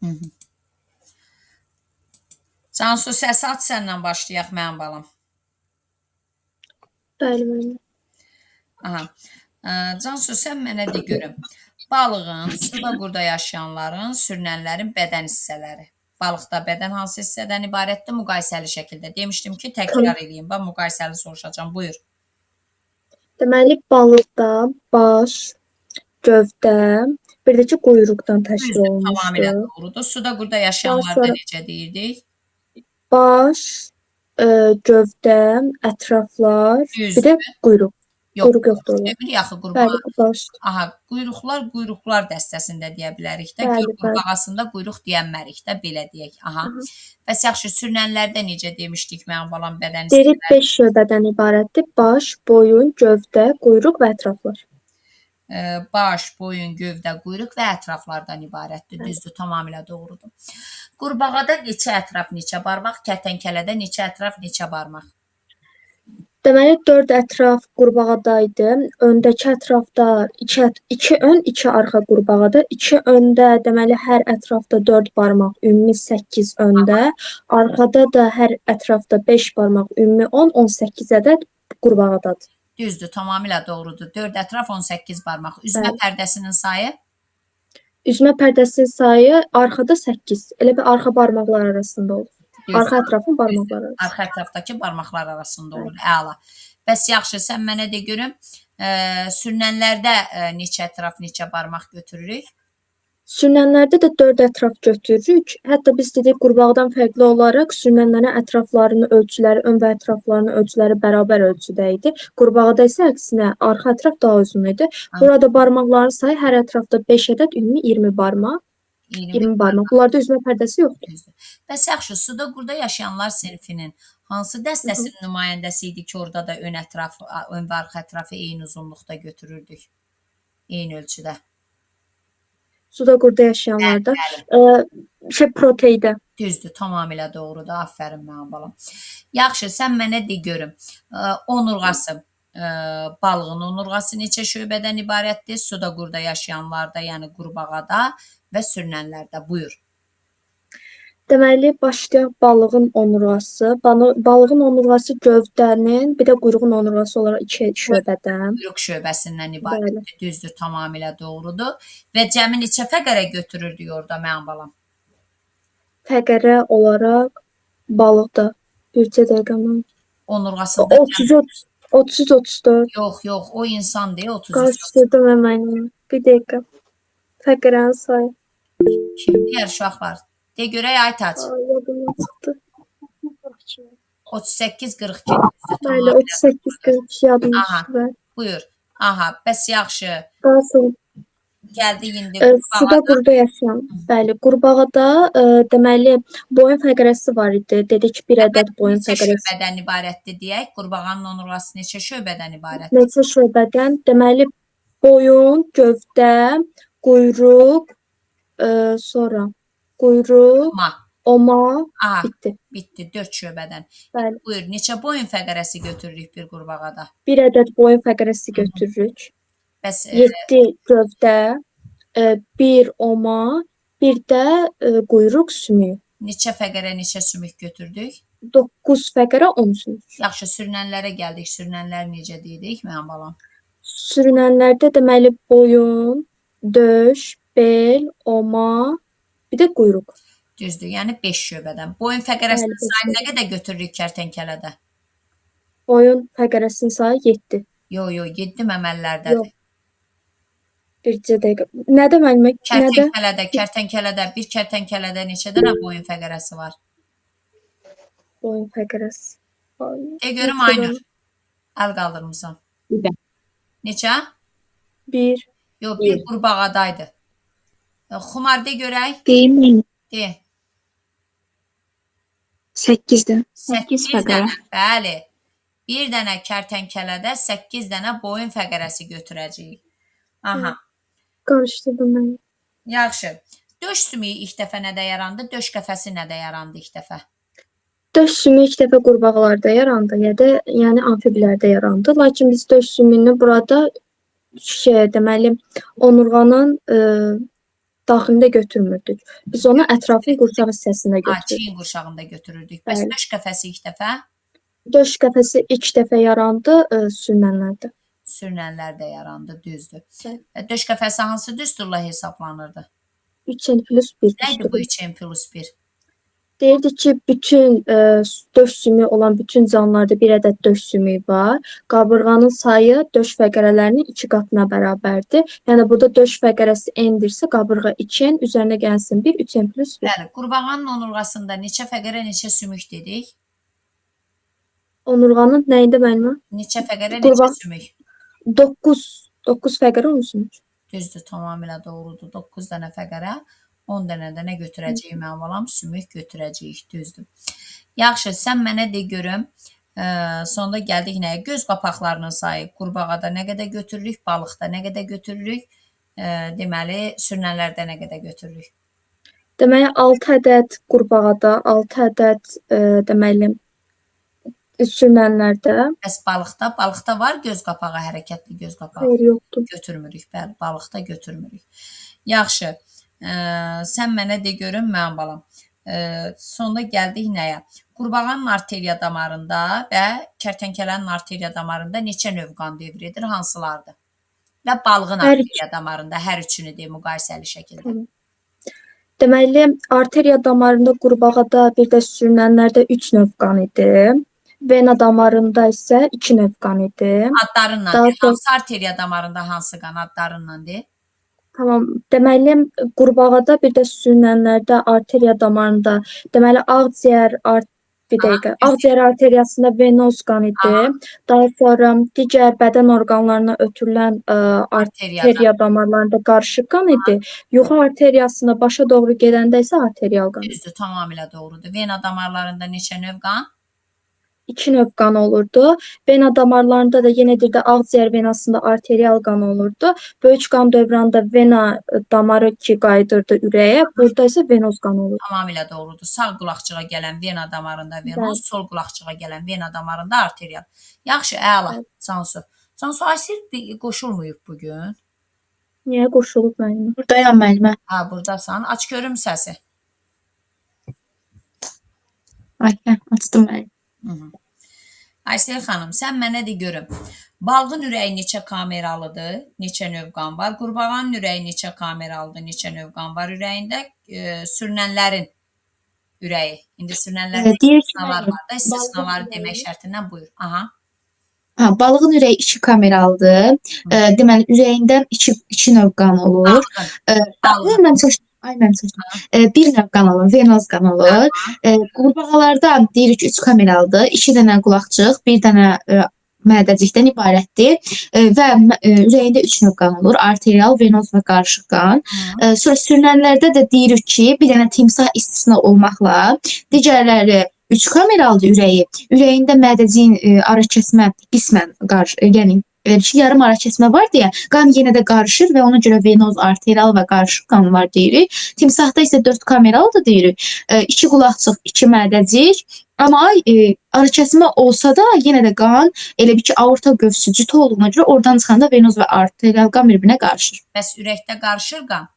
Hı -hı. Cansu, səsi aç, səndən başlayaq mənim balam. Bəli, müəllim. Aha. Cansu, sən mənə de görüm. Balığın, suda qurda yaşayanların, sürünənlərin bədən hissələri. Balıqda bədən hansı hissədən ibarətdir? Müqayisəli şəkildə. Demişdim ki, təkrar edeyim. Ben müqayisəli soruşacağım. Buyur. Deməli, balıqda baş, gövdə, bir də ki, quyruqdan təşkil Düzdür, tamamilə olunmuşdur. doğrudur. Suda qurda Daha yaşayanlarda sonra necə deyirdik? baş, gövdə, ətraflar, bir Düzdür. də quyruq. Yox, Quyruq yoxdur orada. demir yaxı qurbağa. Bəli, baş. Aha, quyruqlar dəstəsində deyə bilərik də. Göl Bəli, bəli. qurbağasında quyruq deyənmərik də, belə deyək. Aha. Aha. Bəs yaxşı, sürünənlərdə necə demişdik mənim balam bədən Deri hissələri? 5 şöbədən ibarətdir. Baş, boyun, gövdə, quyruq və ətraflar. Baş, boyun, gövdə, quyruq və ətraflardan ibarətdir. Düzdür, tamamilə doğrudur. Qurbağada neçə ətraf, neçə barmaq, kərtənkələdə neçə ətraf, neçə barmaq? Deməli 4 ətraf qurbağadaydı. Öndəki ətrafda 2 ön, 2 arxa qurbağada. 2 öndə, deməli hər ətrafda 4 barmaq, ümumi 8 öndə. Arxada da hər ətrafda 5 barmaq, ümumi 10, 18 ədəd qurbağadadır. Düzdür, tamamilə doğrudur. 4 ətraf, 18 barmaq. Üzmə Bəli. pərdəsinin sayı? Üzmə pərdəsinin sayı arxada 8. Elə bir arxa barmaqlar arasında olur. Düzdür. Arxa ətrafın barmaqları arasında. Arxa ətrafdakı barmaqlar arasında olur. Əla. Bəs yaxşı, sən mənə de görüm, sürünənlərdə neçə ətraf, neçə barmaq götürürük? Sürünənlərdə də 4 ətraf götürürük. Hətta biz dedik qurbağadan fərqli olaraq sürünənlərin ətraflarının ölçüləri, ön və ətraflarının ölçüləri bərabər ölçüdə idi. Qurbağada isə əksinə arxa ətraf daha uzun idi. Burada barmaqların sayı hər ətrafda 5 ədəd, ümumi 20 barmaq. 20 barmaq. Bunlarda üzmə pərdəsi yoxdur. Bəs yaxşı, suda qurda yaşayanlar sinfinin hansı dəstəsinin nümayəndəsi idi ki, orada da ön və arxa ətrafı eyni uzunluqda götürürdük? Eyni ölçüdə. Suda qurda yaşayanlarda proteydə. Düzdür, tamamilə doğrudur. Aferin mənim balam. Yaxşı, sən mənə de görüm. Onurğası, balığın onurğası neçə şöbədən ibarətdir? Suda qurda yaşayanlarda, yəni qurbağada və sürünənlərdə. Buyur. Deməli, başlayaq balığın onurğası. Balığın onurğası gövdənin, bir də quyruğun onurğası olaraq 2 şöbədən. Quyruq şöbəsindən ibarətdir. Düzdür, tamamilə doğrudur. Və cəmi neçə fəqərə götürürdük orada mənim balam? Fəqərə olaraq balıqda. Bircə dəqiqə. Onurğasında 33-34. Yox, o insan deyil, 33. Qarışdırdım həmən. Bir dəqiqə. Fəqərənin sayı. Kim deyər uşaqlar? De görək Aytaç. Yadımdan çıxdı. 38-42. Bəli, 38-42 yadımdan çıxdı. Buyur. Aha, bəs yaxşı. Qalsın. Gəldi indi Suda qurda yaşayan. Bəli, qurbağada deməli boyun fəqərəsi var idi. Dedik 1 ədəd boyun fəqərəsi. Neçə şöbədən ibarətdir deyək? Qurbağanın onurğası neçə şöbədən ibarətdir? Neçə şöbədən? Deməli boyun, gövdə, quyruq, sonra quyruq, oma, bitdi. Bitdi 4 şöbədən. Bəli. Buyur, neçə boyun fəqərəsi götürürük bir qurbağada? 1 ədəd boyun fəqərəsi götürürük. Bəs 7 gövdə, 1 oma, bir də quyruq sümüyü. Neçə fəqərə, neçə sümük götürdük? 9 fəqərə 10 sümük. Yaxşı, sürünənlərə gəldik. Sürünənlər necə dedik mənim balam? Sürünənlərdə deməli boyun, döş, bel, oma, bir də quyruq. Düzdür, yəni 5 şöbədən. Boyun fəqərəsinin sayını nə qədər götürürük kərtənkələdə? Boyun fəqərəsinin sayı 7. Yox, 7 məməlilərdədir. Bircə dəqiqə. Nədə müəllimə? Kərtənkələdə, bir kərtənkələdə neçə dənə boyun fəqərəsi var? Boyun fəqərəsi. De görüm Aynur. Əl qaldırmısan. Neçə? 1. Yox, bir qurbağadaydı. Xumar de görək. Deyim mi? De. 8-də. 8 dənə. Bəli. Bir dənə kərtənkələdə 8 dənə boyun fəqərəsi götürəcəyik. Aha. Qarışdırdım mən. Yaxşı. Döş sümüyü ilk dəfə nədə yarandı? Döş qəfəsi nədə yarandı ilk dəfə? Döş sümüyü ilk dəfə qurbağalarda yarandı, yəni amfibilərdə yarandı. Lakin biz döş sümüyünü burada deməli onurğanın daxilində götürmürdük. Biz onu ətrafın qurşaq hissəsində götürürdük. Çiyin qurşağında götürürdük. Bəs Bəli. döş qəfəsi ilk dəfə Döş qəfəsi ilk dəfə yarandı sürünənlərdə. sürünənlərdə yarandı, düzdür. Bəli. Döş qəfəsi hansı düsturla hesablanırdı? 3n plus 1 Nə idi bu düsturu. 3n plus 1? Deyirdi ki, bütün döş sümüyü olan bütün canlılarda bir ədəd döş sümüyü var. Qabırğanın sayı döş fəqərələrinin 2 qatına bərabərdir. Yəni burada döş fəqərəsi n-dirsə, qabırğa 2n, üzərinə gəlsin 1, 3n plus 1. Bəli, qurbağanın onurğasında neçə fəqərə, neçə sümük dedik? Onurğanın nəyində müəllimə? Neçə fəqərə, Qurbağa neçə sümük? 9 fəqərə 10 sümük. Düzdür, tamamilə doğrudur. 9 dənə fəqərə, 10 dənə də nə götürəcəyik mənim balam? Sümük götürəcəyik, düzdür. Yaxşı, sən mənə de görüm. Sonda gəldik nəyə? Göz qapaqlarının sayı qurbağada nə qədər götürürük, balıqda nə qədər götürürük, deməli, sürünənlərdə nə qədər götürürük? Deməli 6 ədəd qurbağada, 6 ədəd deməli sürünənlərdə. Bəs balıqda var göz qapağı, hərəkətli göz qapağı. Xeyr, yoxdur. Götürmürük, bəli, balıqda götürmürük. Yaxşı, sən mənə de görüm mənim balam. Sonda gəldik nəyə? Qurbağanın arteriya damarında və kərtənkələnin arteriya damarında neçə növ qan devr edir, hansılardır? Və balığın arteriya damarında hər üçünü de müqayisəli şəkildə. Deməli, arteriya damarında qurbağada bir də sürünənlərdə 3 növ qan idi. Vena damarında isə 2 növ qan idi. Adlarınla de. Hansı arteriya damarında hansı qan adlarınla de? Tamam. Deməli, qurbağada bir də sürünənlərdə arteriya damarında, deməli ağciyər ağciyər arteriyasında venoz qan idi. Daha sonra digər bədən orqanlarına ötürülən arteriya damarlarında qarışıq qan idi. Yuxu arteriyasına başa doğru gedəndə isə arterial qan. Düzdür, tamamilə doğrudur. Vena damarlarında neçə növ qan? 2 növ qan olurdu. Vena damarlarında da yenə də ağciyər venasında arterial qan olurdu. Böyük qan dövranında vena damarı ki qaydırdı ürəyə, burada isə venoz qan olurdu. Tamamilə doğrudur. Sağ qulaqçığa gələn vena damarında venoz, sol qulaqçığa gələn vena damarında arterial. Yaxşı, əla. Cansu. Cansu, Aysel qoşulmayıb bugün. Niyə qoşulub müəllimə? Buradayam müəllimə. Ha, buradasan. Aç görüm səsi. Ay, açdım müəllim. Aysel xanım, sən mənə de görüm. Balığın ürəyi neçə kameralıdır, neçə növ qan var? Qurbağanın ürəyi neçə kameralıdır, neçə növ qan var ürəyində? Sürünənlərin ürəyi. İndi sürünənlərdə istisnalar var da, istisnaları demək şərtindən buyur. Aha. Balığın ürəyi 2 kameralıdır. Deməli, ürəyindən 2 növ qan olur. Mən çaşdım. Bir növ qan olur, venoz qan olur. Qurbağalarda deyirik 3 kameralıdır. 2 dənə qulaqçıq, 1 dənə mədəcikdən ibarətdir və ürəyində 3 növ qan olur. Arterial, venoz və qarışıq qan. Sonra sürünənlərdə də deyirik ki, bir dənə timsah istisna olmaqla digərləri 3 kameralıdır ürəyi. Ürəyində mədəciyin ara kəsmə qismən yəni yarım ara kəsmə var deyə qan yenə də qarışır və ona görə venoz, arterial və qarışıq qan var deyirik. Timsahda isə 4 kameralıdır deyirik. 2 qulaqçıq, 2 mədəcik. Amma ara kəsmə olsa da yenə də qan elə bir ki aorta qövsü cüt olduğuna görə oradan çıxanda venoz və arterial qan bir-birinə qarışır. Bəs ürəkdə qarışır qan?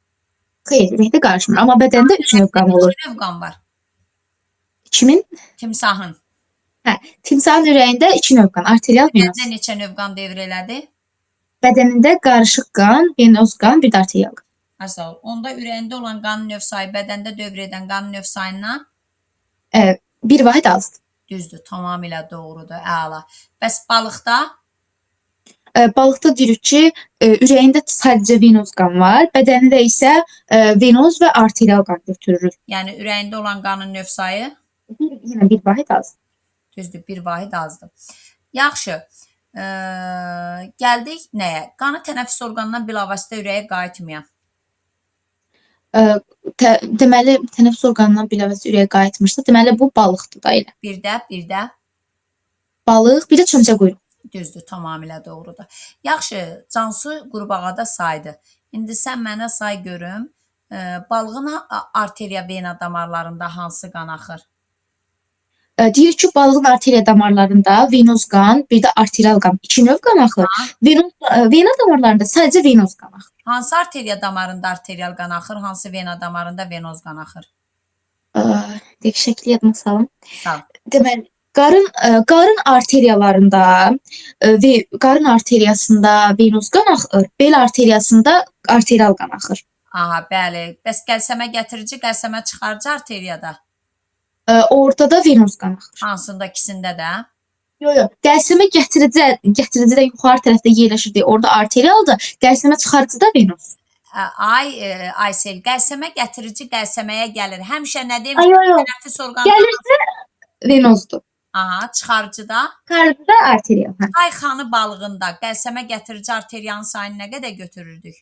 Xeyr, ürəkdə qarışmır. Amma bədəndə 3 növ qan olur. Neçə növ qan var? Kimin? Timsahın. Timsahın ürəyində 2 növ qan, arterial, venoz. Bədəndə neçə növ qan devr elədi? Bədənində qarışıq qan, venoz qan, bir də arterial qan. Asal. Onda ürəyində olan qanın növ sayı bədəndə dövr edən qanın növ sayından 1 vahid azdır. Düzdür, tamamilə doğrudur, əla. Bəs balıqda? Balıqda deyirik ki, ürəyində sadəcə venoz qan var, bədənində isə venoz və arterial qan götürürük. Yəni ürəyində olan qanın növ sayı? Yenə 1 vahid azdır. Düzdür, 1 vahid azdır. Yaxşı, gəldik nəyə? Qanı tənəffüs orqanından bilavasitə ürəyə qayıtmayan. Deməli, tənəffüs orqanından bilavasitə ürəyə qayıtmırsa, deməli bu balıqdır da elə. Bir də? Balıq, bir də çömçə quyruq. Düzdür, tamamilə doğrudur. Yaxşı, Cansu qurbağada saydı. İndi sən mənə say görüm, balığın arteriya vena damarlarında hansı qan axır? Deyirik ki, balığın arteriya damarlarında venoz qan, bir də arterial qan, iki növ qan axır. Vena damarlarında sadəcə venoz qan axır. Hansı arteriya damarında arterial qan axır, hansı vena damarında venoz qan axır? Deyək şəkli yadıma salım. Sağ. Deməli, qarın arteriyalarında və qarın arteriyasında venoz qan axır, bel arteriyasında arterial qan axır. Aha, bəli. Bəs qəlsəmə gətirici, qəlsəmə çıxarıcı arteriyada? Ortada venoz qan axır. Hansında, ikisində də? Yox. Qəlsəmə gətiricidən yuxarı tərəfdə yerləşir deyə orada arterialdır. Qəlsəmə çıxarıcıda venoz. Aysel, qəlsəmə gətirici qəlsəməyə gəlir. Həmişə nə Ay, demiş? yox. Tənəffüs orqanı. Gəlirsə venozdur. Aha, çıxarıcıda. Çıxarıcıda arterial. Hə. Çay xanı balığında qəlsəmə gətirici arteriyanın sayını nə qədər götürürdük?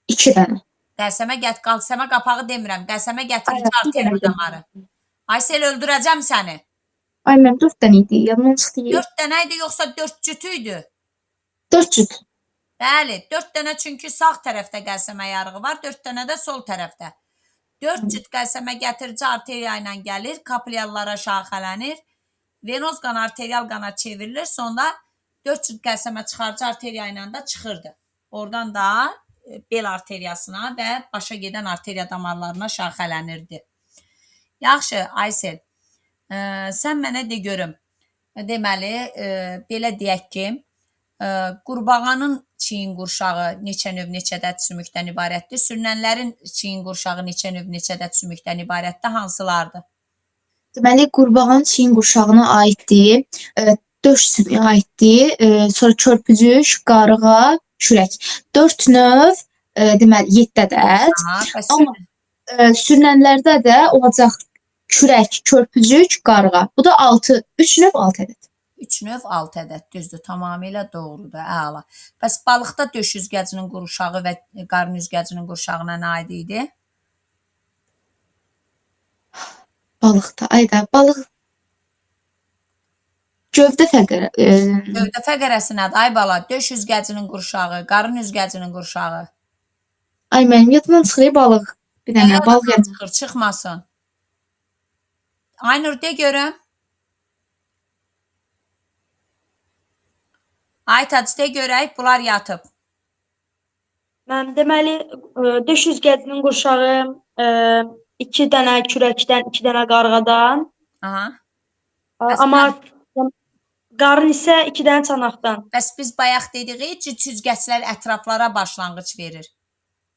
2 dənə. Qəlsəmə qapağı demirəm. Qəlsəmə gətirici Ay, arteriya bir dənə. damarı. Aysel, öldürəcəm səni. Ay, mən 4 dənə idi. Yadımdan çıxdı. 4 dənə idi yoxsa 4 cütü idi? 4 cüt. Bəli, 4 dənə çünki sağ tərəfdə qəlsəmə yarığı var, 4 dənə də sol tərəfdə. 4 cüt qəlsəmə gətirici arteriya ilə gəlir, kapilyallara şaxələnir, venoz qan arterial qana çevrilir, sonra 4 cüt qəlsəmə çıxarıcı arteriya ilə də çıxırdı. Oradan da bel arteriyasına və başa gedən arteriya damarlarına şaxələnirdi. Yaxşı, Aysel, sən mənə de görüm. Deməli, belə deyək ki, qurbağanın çiyin qurşağı neçə növ, neçə ədəd sümükdən ibarətdir? Sürünənlərin çiyin qurşağı neçə növ, neçə ədəd sümükdən ibarətdir? Hansılardır? Deməli, qurbağanın çiyin qurşağına aiddir, döş sümüyə aiddir, sonra körpücük, qarğa, kürək. 4 növ, deməli 7 ədəd. Aha, bəs Amma sürünənlərdə də olacaq kürək, körpücük, qarğa. Bu da 3 növ 6 ədəd. 3 növ 6 ədəd, düzdür, tamamilə doğrudur, əla. Bəs balıqda döş üzgəcinin qurşağı və qarın üzgəcinin qurşağına nə aid idi? Balıqda, ayda, balıq gövdə fəqərə. Gövdə fəqərəsi nədir? Ay bala, döş üzgəcinin qurşağı, qarın üzgəcinin qurşağı. Ay, mənim yadımdan çıxır balıq. Bir dənə balıq Yadından yadımdan. çıxır, çıxmasın. Aynur, de görüm. Aytac, de görək, bunlar yatıb. Mən deməli döş üzgəcinin qurşağı 2 dənə kürəkdən, 2 dənə qarğadan, Aha. amma qarın isə 2 dənə çanaqdan. Bəs biz bayaq dedik, cüt üzgəclər ətraflara başlanğıc verir.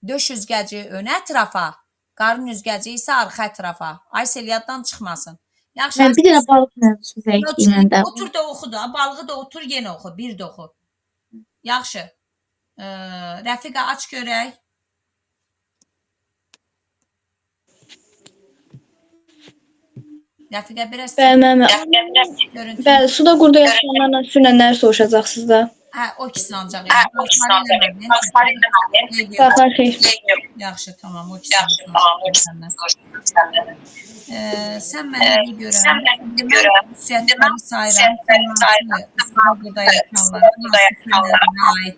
Döş üzgəci ön ətrafa, qarın üzgəci isə arxa ətrafa. Aysel, yaddan çıxmasın. Yaxşı. Mən bir dənə balıq mövzusu zəifliyim məndə. Otur da oxu da, balığı da otur, yenə oxu, bir də oxu. Yaxşı. Rəfiqə, aç görək. Rəfiqə, biraz görüntü. Bəli, suda qurda yaşayanlarla sürünənləri soruşacaqsınız da. Hə, o ikisini ancaq. Baxar xeyr. Yaxşı, tamam, o ikisini. Sən mənə bir görəm. Xüsusiyyətləri sayıram. Burada yaşayanlarına aid.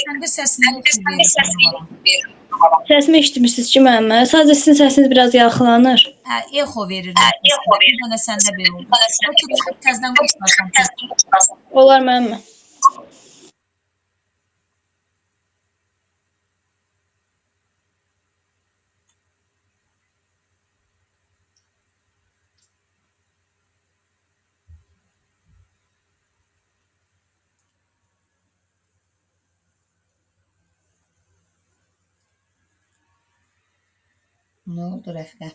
Səndə səsini verir. Səsimi eşitmirsiniz ki, müəllimə? Sadəcə sizin səsiniz biraz yaxlanır. Hə, echo verir. Bir dənə səndə belə olur. Bəlkə çıxıb təzdən quşlarsan. Olar müəllimə. Nə oldu Rəfiqə?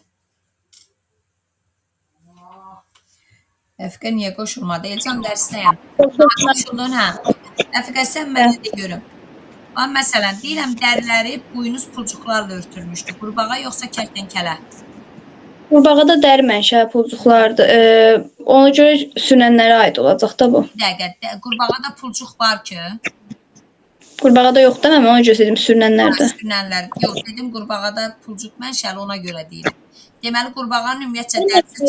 Rəfiqə niyə qoşulmadı? Elcan dərsdəyəm. Qoşuldun, hə. Rəfiqə, sən mənə de görüm. Məsələn, deyirəm, dəriləri buynuz pulcuqlarla örtülmüşdü. Qurbağa yoxsa kərtənkələ? Qurbağada dəri mənşəli pulcuqlardır. Ona görə sürünənlərə aid olacaq da bu. Bir dəqiqə, qurbağada pulcuq var ki. Qurbağada yoxdur, mən ona görə dedim sürünənlərdə. Sürünənlər. Yox, dedim qurbağada pulcuq mənşəli, ona görə deyirəm. Deməli, qurbağanın ümumiyyətcə dərisi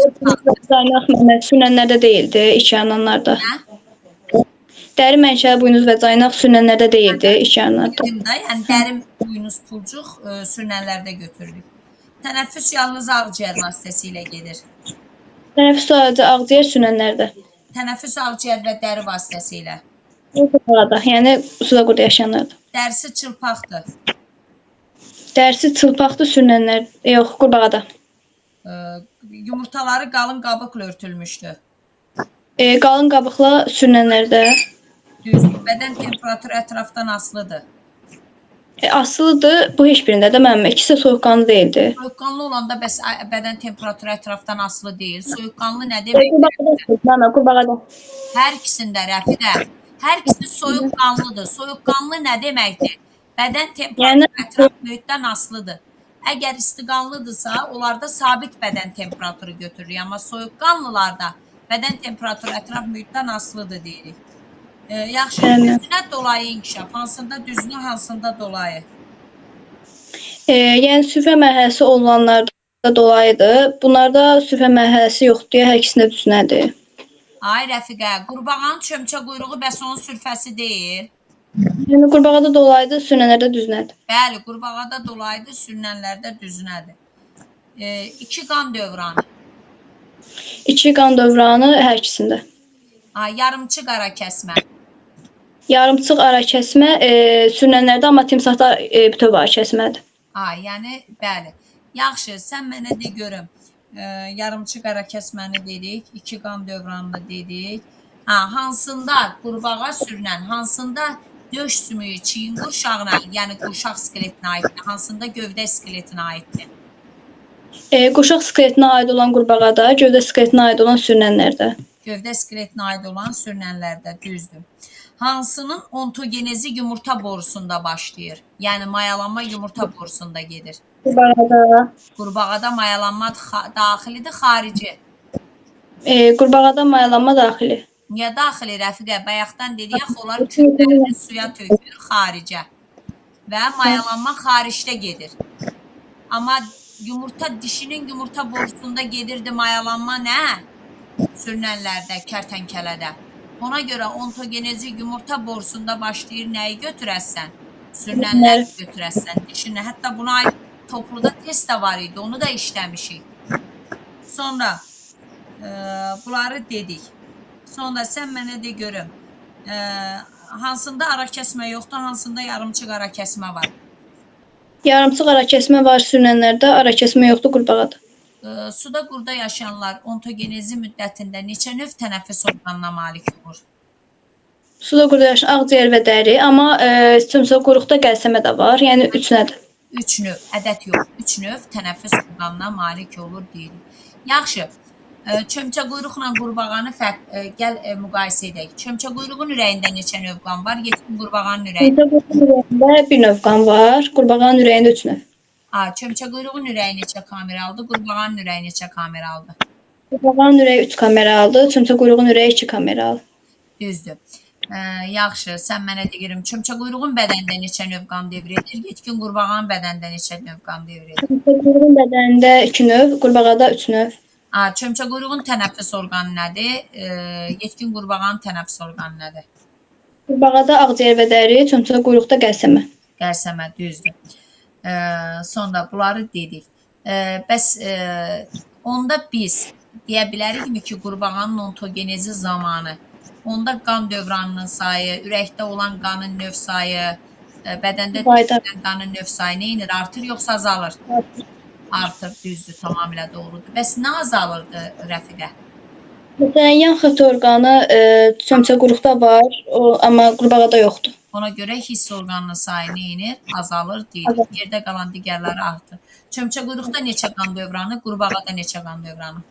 caynaq sürünənlərdə deyildi, iki yananlarda. Dəri mənşəli buynuz və caynaq sürünənlərdə deyildi, iki yananlarda. Yəni dəri buynuz pulcuq sürünənlərdə götürülür. Tənəffüs yalnız ağciyər vasitəsilə gedir. Tənəffüs aracı ağciyər sürünənlərdə. Tənəffüs ağciyər və dəri vasitəsilə. Qurbağada, yəni suda quruda yaşayanlarda. Dərisi çılpaqdır. Dərsi çılpaqdır sürünənlər. Yox, qurbağada. Yumurtaları qalın qabıqla örtülmüşdür. Qalın qabıqla sürünənlərdə. Düzdür. Bədən temperaturu ətrafdan asılıdır. Asılıdır. Bu heç birində də mənim. İkisi də soyuqqanlı deyildi. Soyuqqanlı olanda bəs bədən temperaturu ətrafdan asılı deyil. Soyuqqanlı nə demək? Qurbağada. Hər ikisində Rəfidə. Hər ikisi soyuqqanlıdır. Soyuqqanlı nə deməkdir? Bədən temperaturu ətraf mühitdən asılıdır. Əgər istiqanlıdırsa, onlarda sabit bədən temperaturu götürür. Amma soyuqqanlılarda bədən temperaturu ətraf mühitdən asılıdır deyirik. Yaxşı, düzünə dolayı inkişaf. Hansında düzünü, hansında dolayı? Yəni süfrə mərhələsi olanlarda dolayıdır. Bunlarda süfrə mərhələsi yoxdur, hər ikisində düzünədir. Ay Rəfiqə, qurbağanın çömçə quyruğu bəs onun sülfəsi deyil. Yəni qurbağada dolayıdır, sürünənlərdə düzünədir. Bəli, qurbağada dolayıdır, sürünənlərdə düzünədir. 2 qan dövranı. 2 qan dövranı hər ikisində. Yarımçı qara kəsmə. Yarımçıq ara kəsmə sürünənlərdə, amma timsahda bütöv ara kəsmədir. Yəni bəli. Yaxşı, sən mənə de görüm. Yarımçı qara kəsməni dedik, 2 qan dövranını dedik. Hansında qurbağa sürünən, hansında döş sümüyü çiyin qurşağına, yəni qurşaq skeletinə aiddir, hansında gövdə skeletinə aiddir? Qurşaq skeletinə aid olan qurbağada, gövdə skeletinə aid olan sürünənlərdə. Gövdə skeletinə aid olan sürünənlərdə, düzdür. Hansının ontogenezi yumurta borusunda başlayır? Yəni mayalanma yumurta borusunda gedir. Qurbağada. Qurbağada mayalanma daxilidir, xarici. Qurbağada mayalanma daxili. Niyə daxili Rəfiqə? Bayaqdan dedik axı, onlar kütlərini suya tökür xaricə. Və mayalanma xaricdə gedir. Amma dişinin yumurta borusunda gedirdi mayalanma nə? Sürünənlərdə, kərtənkələdə. Ona görə ontogenezi yumurta borusunda başlayır nəyi götürəsən? Sürünənləri götürəsən, dişini. Hətta buna aid topluda test də var idi, onu da işləmişik. Sonra bunları dedik. Sonra sən mənə de görüm. Hansında ara kəsmə yoxdur, hansında yarımçıq ara kəsmə var? Yarımçıq ara kəsmə var sürünənlərdə, ara kəsmə yoxdur qurbağada. Suda quruda yaşayanlar ontogenezi müddətində neçə növ tənəffüs orqanına malik olur? Suda quruda yaşayan ağciyər və dəri, amma çömçə quyruqda qəlsəmə də var, yəni 3 nədir? 3 növ, ədəd yox, 3 növ tənəffüs orqanına malik olur deyirik. Yaxşı, çömçə quyruqla qurbağanı gəl müqayisə edək. Çömçə quyruğun ürəyində neçə növ qan var? Yetkin qurbağanın ürəyində. Çömçə quyruğun ürəyində 1 növ qan var, qurbağanın ürəyində 3 növ. Çömçə quyruğun ürəyi neçə kameralıdır, qurbağanın ürəyi neçə kameralıdır? Qurbağanın ürəyi 3 kameralıdır, çömçə quyruğun ürəyi 2 kameralı. Düzdür. Yaxşı, sən mənə deyirəm, çömçə quyruğun bədənində neçə növ qan devr edir, yetkin qurbağanın bədənində neçə növ qan devr edir? Çömçə quyruğun bədənində 2 növ, qurbağada 3 növ. Çömçə quyruğun tənəffüs orqanı nədir? Yetkin qurbağanın tənəffüs orqanı nədir? Qurbağada ağciyər və dəri, çömçə quyruqda qəlsəmə. Qəlsəmə, düzdür. Sonra bunları dedik. Bəs onda biz deyə bilərikmi ki, qurbağanın ontogenezi zamanı onda qan dövranının sayı, ürəkdə olan qanın növ sayı, bədəndə tükənən qanın növ sayı nə inir? Artır yoxsa azalır? Artır, düzdür, tamamilə doğrudur. Bəs nə azalırdı Rəfiqə? Məsələn, yan xətt orqanı çömçə quyruqda var, amma qurbağada yoxdur. Ona görə hiss orqanının sayı nə inir? Azalır deyirik. Yerdə qalan digərləri artır. Çömçə quyruqda neçə qan dövranı, qurbağada neçə qan dövranı?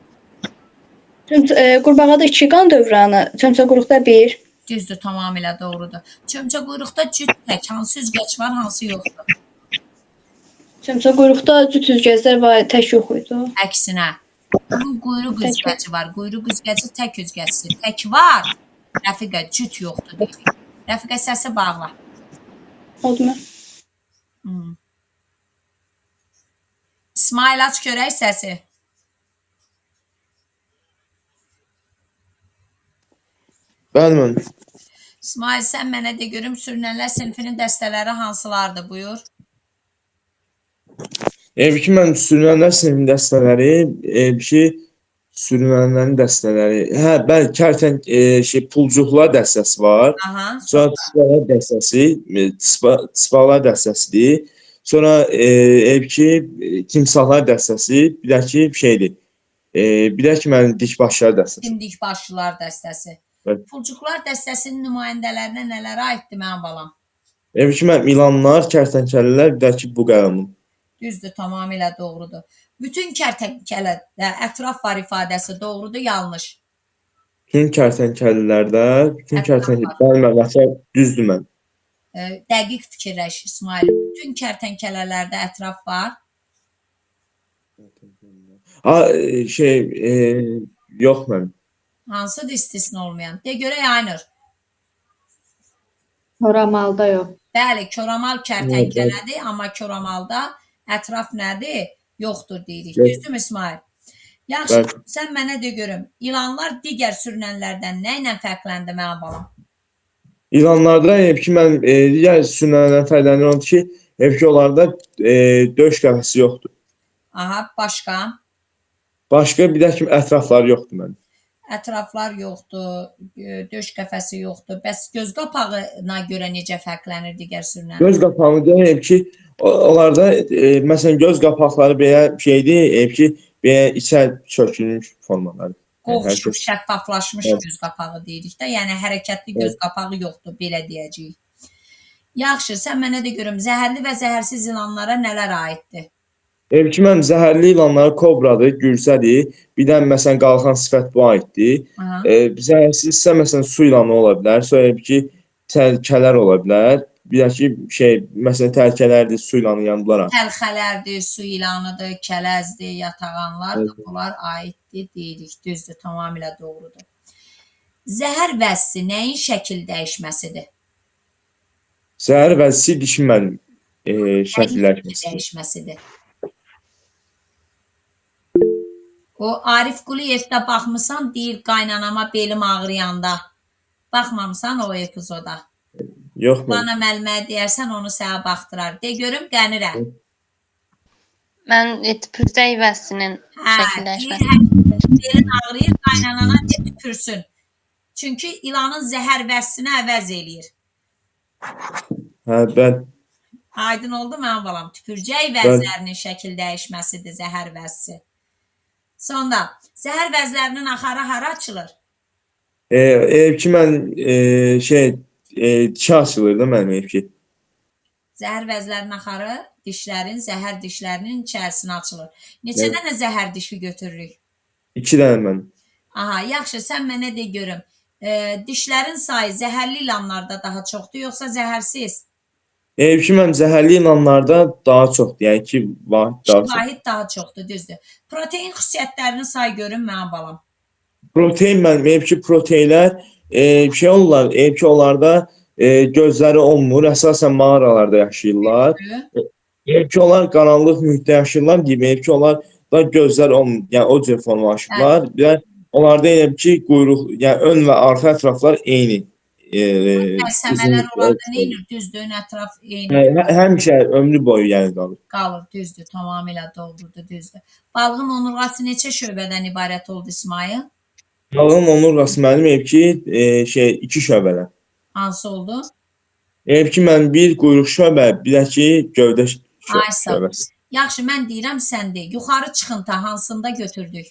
Qurbağada 2 qan dövranı, çömçə quyruqda 1. Düzdür, tamamilə doğrudur. Çömçə quyruqda cüt tək, hansı üzgəc var, hansı yoxdur? Çömçə quyruqda cüt üzgəclər var, tək yox idi. Əksinə, bunun quyruq üzgəci var. Quyruq üzgəci tək üzgəcdir. Tək var, Rəfiqə, cüt yoxdur deyirik. Rəfiqə, səsi bağla. Oldu mu? İsmail, aç görək səsi. Bəli, müəllim. İsmail, sən mənə de görüm, sürünənlər sinfinin dəstələri hansılardır, buyur. İlkin mən sürünənlər sinfinin dəstələri Sürünənlərin dəstələri. Hə, bəli, pulcuqlar dəstəsi var. Aha, Sonra tisbalar dəstəsi, tisbalar dəstəsidir. Sonra timsahlar dəstəsi, bir də ki şeydir. Bir də ki mənim dikbaşlar dəstəsi. dimdik başlılar dəstəsi. Evet. Pulcuqlar dəstəsinin nümayəndələrinə nələrə aiddir mənim balam? Mənim ilanlar, kərtənkəllər, bir də ki bu qəranım. Düzdür, tamamilə doğrudur. Bütün kərtənkələdə ətraf var ifadəsi doğrudur, yanlış. Bütün kərtənkəllərdə, bütün Ətraf var. kərtənkəllər düzdür mən. Dəqiq fikirləş İsmail. Bütün kərtənkələlərdə ətraf var. Yox mənim. Hansıdır istisna olmayan? De görək Aynur. Koramalda yox. Bəli, koramal kərtənkələdir, amma koramalda ətraf nədir? Yoxdur deyirik. Yox. Düzdürmü İsmail? Yaxşı, Bəli. sən mənə de görüm. İlanlar digər sürünənlərdən nə ilə fərqləndi mənim balam? İlanlarda mən digər sürünənlərdən fərqlənirəm ki, onlarda döş qəfəsi yoxdur. Aha, başqa? Başqa bir də ki ətrafları yoxdur mənim. Ətraflar yoxdur, döş qəfəsi yoxdur. Bəs göz qapağına görə necə fərqlənir digər sürünənlər? Göz qapağını deyirəm ki, onlarda məsələn göz qapaqları belə şeydir, belə içə çökülmüş formaları. Qovuşmuş, şəffaflaşmış Evet. göz qapağı deyirik də. Yəni hərəkətli göz qapağı yoxdur, belə deyəcəyik. Yaxşı, sən mənə de görüm, zəhərli və zəhərsiz ilanlara nələr aiddir? Mən zəhərli ilanlar kobradır, gürsədir. Bir də məsələn qalxan sifət bu aiddir. Aha. Zəhərsizsə məsələn su ilanı ola bilər. Sonra tərkələr ola bilər. Bir də ki məsələn tərkələrdir, su ilanı yəni bunlar. Təlxələrdir, su ilanıdır, kələzdir, yatağanlar da Evet. bunlar aiddir deyirik. Düzdür, tamamilə doğrudur. Zəhər vəzsi nəyin şəkil dəyişməsidir? Zəhər vəzisi dişin mənim Nəyin şəkilləşməsidir. dəyişməsidir? O Arif Quliyevdə baxmısan, deyir qaynanama belim ağrıyanda. Baxmamısan o epizoda. Yox mən. Bana məlməyə deyərsən onu sənə baxdırar. De görüm qənirə. Mən tüpürcək vəzsinin Hə, şəkilləşməsi. deyir, belin ağrıyır, qaynanana de tüpürsün. Çünki ilanın zəhər vəzsini əvəz eləyir. Hə, mən Aydın oldu mənim balam. Tüpürcək vəzlərinin şəkil dəyişməsidir zəhər vəzsi. Sonra zəhər vəzlərinin axarı hara açılır? mən dişi açılır da mənim ki. Zəhər vəzlərinin axarı dişlərin, zəhər dişlərinin içərisinə açılır. Neçə Evet. dənə zəhər dişi götürürük? 2 dənə mən. Aha, yaxşı, sən mənə de görüm. Dişlərin sayı zəhərli ilanlarda daha çoxdur, yoxsa zəhərsiz? Mən zəhərli ilanlarda daha çoxdur. Yəni ki vahid daha çox. Vahid daha çoxdur, düzdür. Protein xüsusiyyətlərini say görüm mənim balam. Protein mənim proteinlər olurlar, onlarda gözləri olmur, əsasən mağaralarda yaşayırlar. Onlar qaranlıq mühitdə yaşayırlar, onlar da gözlər olmur, yəni o cür formalaşıblar. Bir də onlarda quyruq, yəni ön və arxa ətraflar eyni. Səmələr olanda neynir? Düzdür, ön ətraf eyni Həmişə ömrü boyu yəni qalır. qalır, düzdür, tamamilə doğrudur, düzdür. Balığın onurğası neçə şöbədən ibarət oldu İsmail? Balığın onurğası mənim 2 şöbədən. Hansı oldu? Mən bir quyruq şöbə, bir də ki gövdə Ay sağ ol. şöbəsi. Yaxşı, mən deyirəm sən de. Yuxarı çıxıntı hansında götürdük?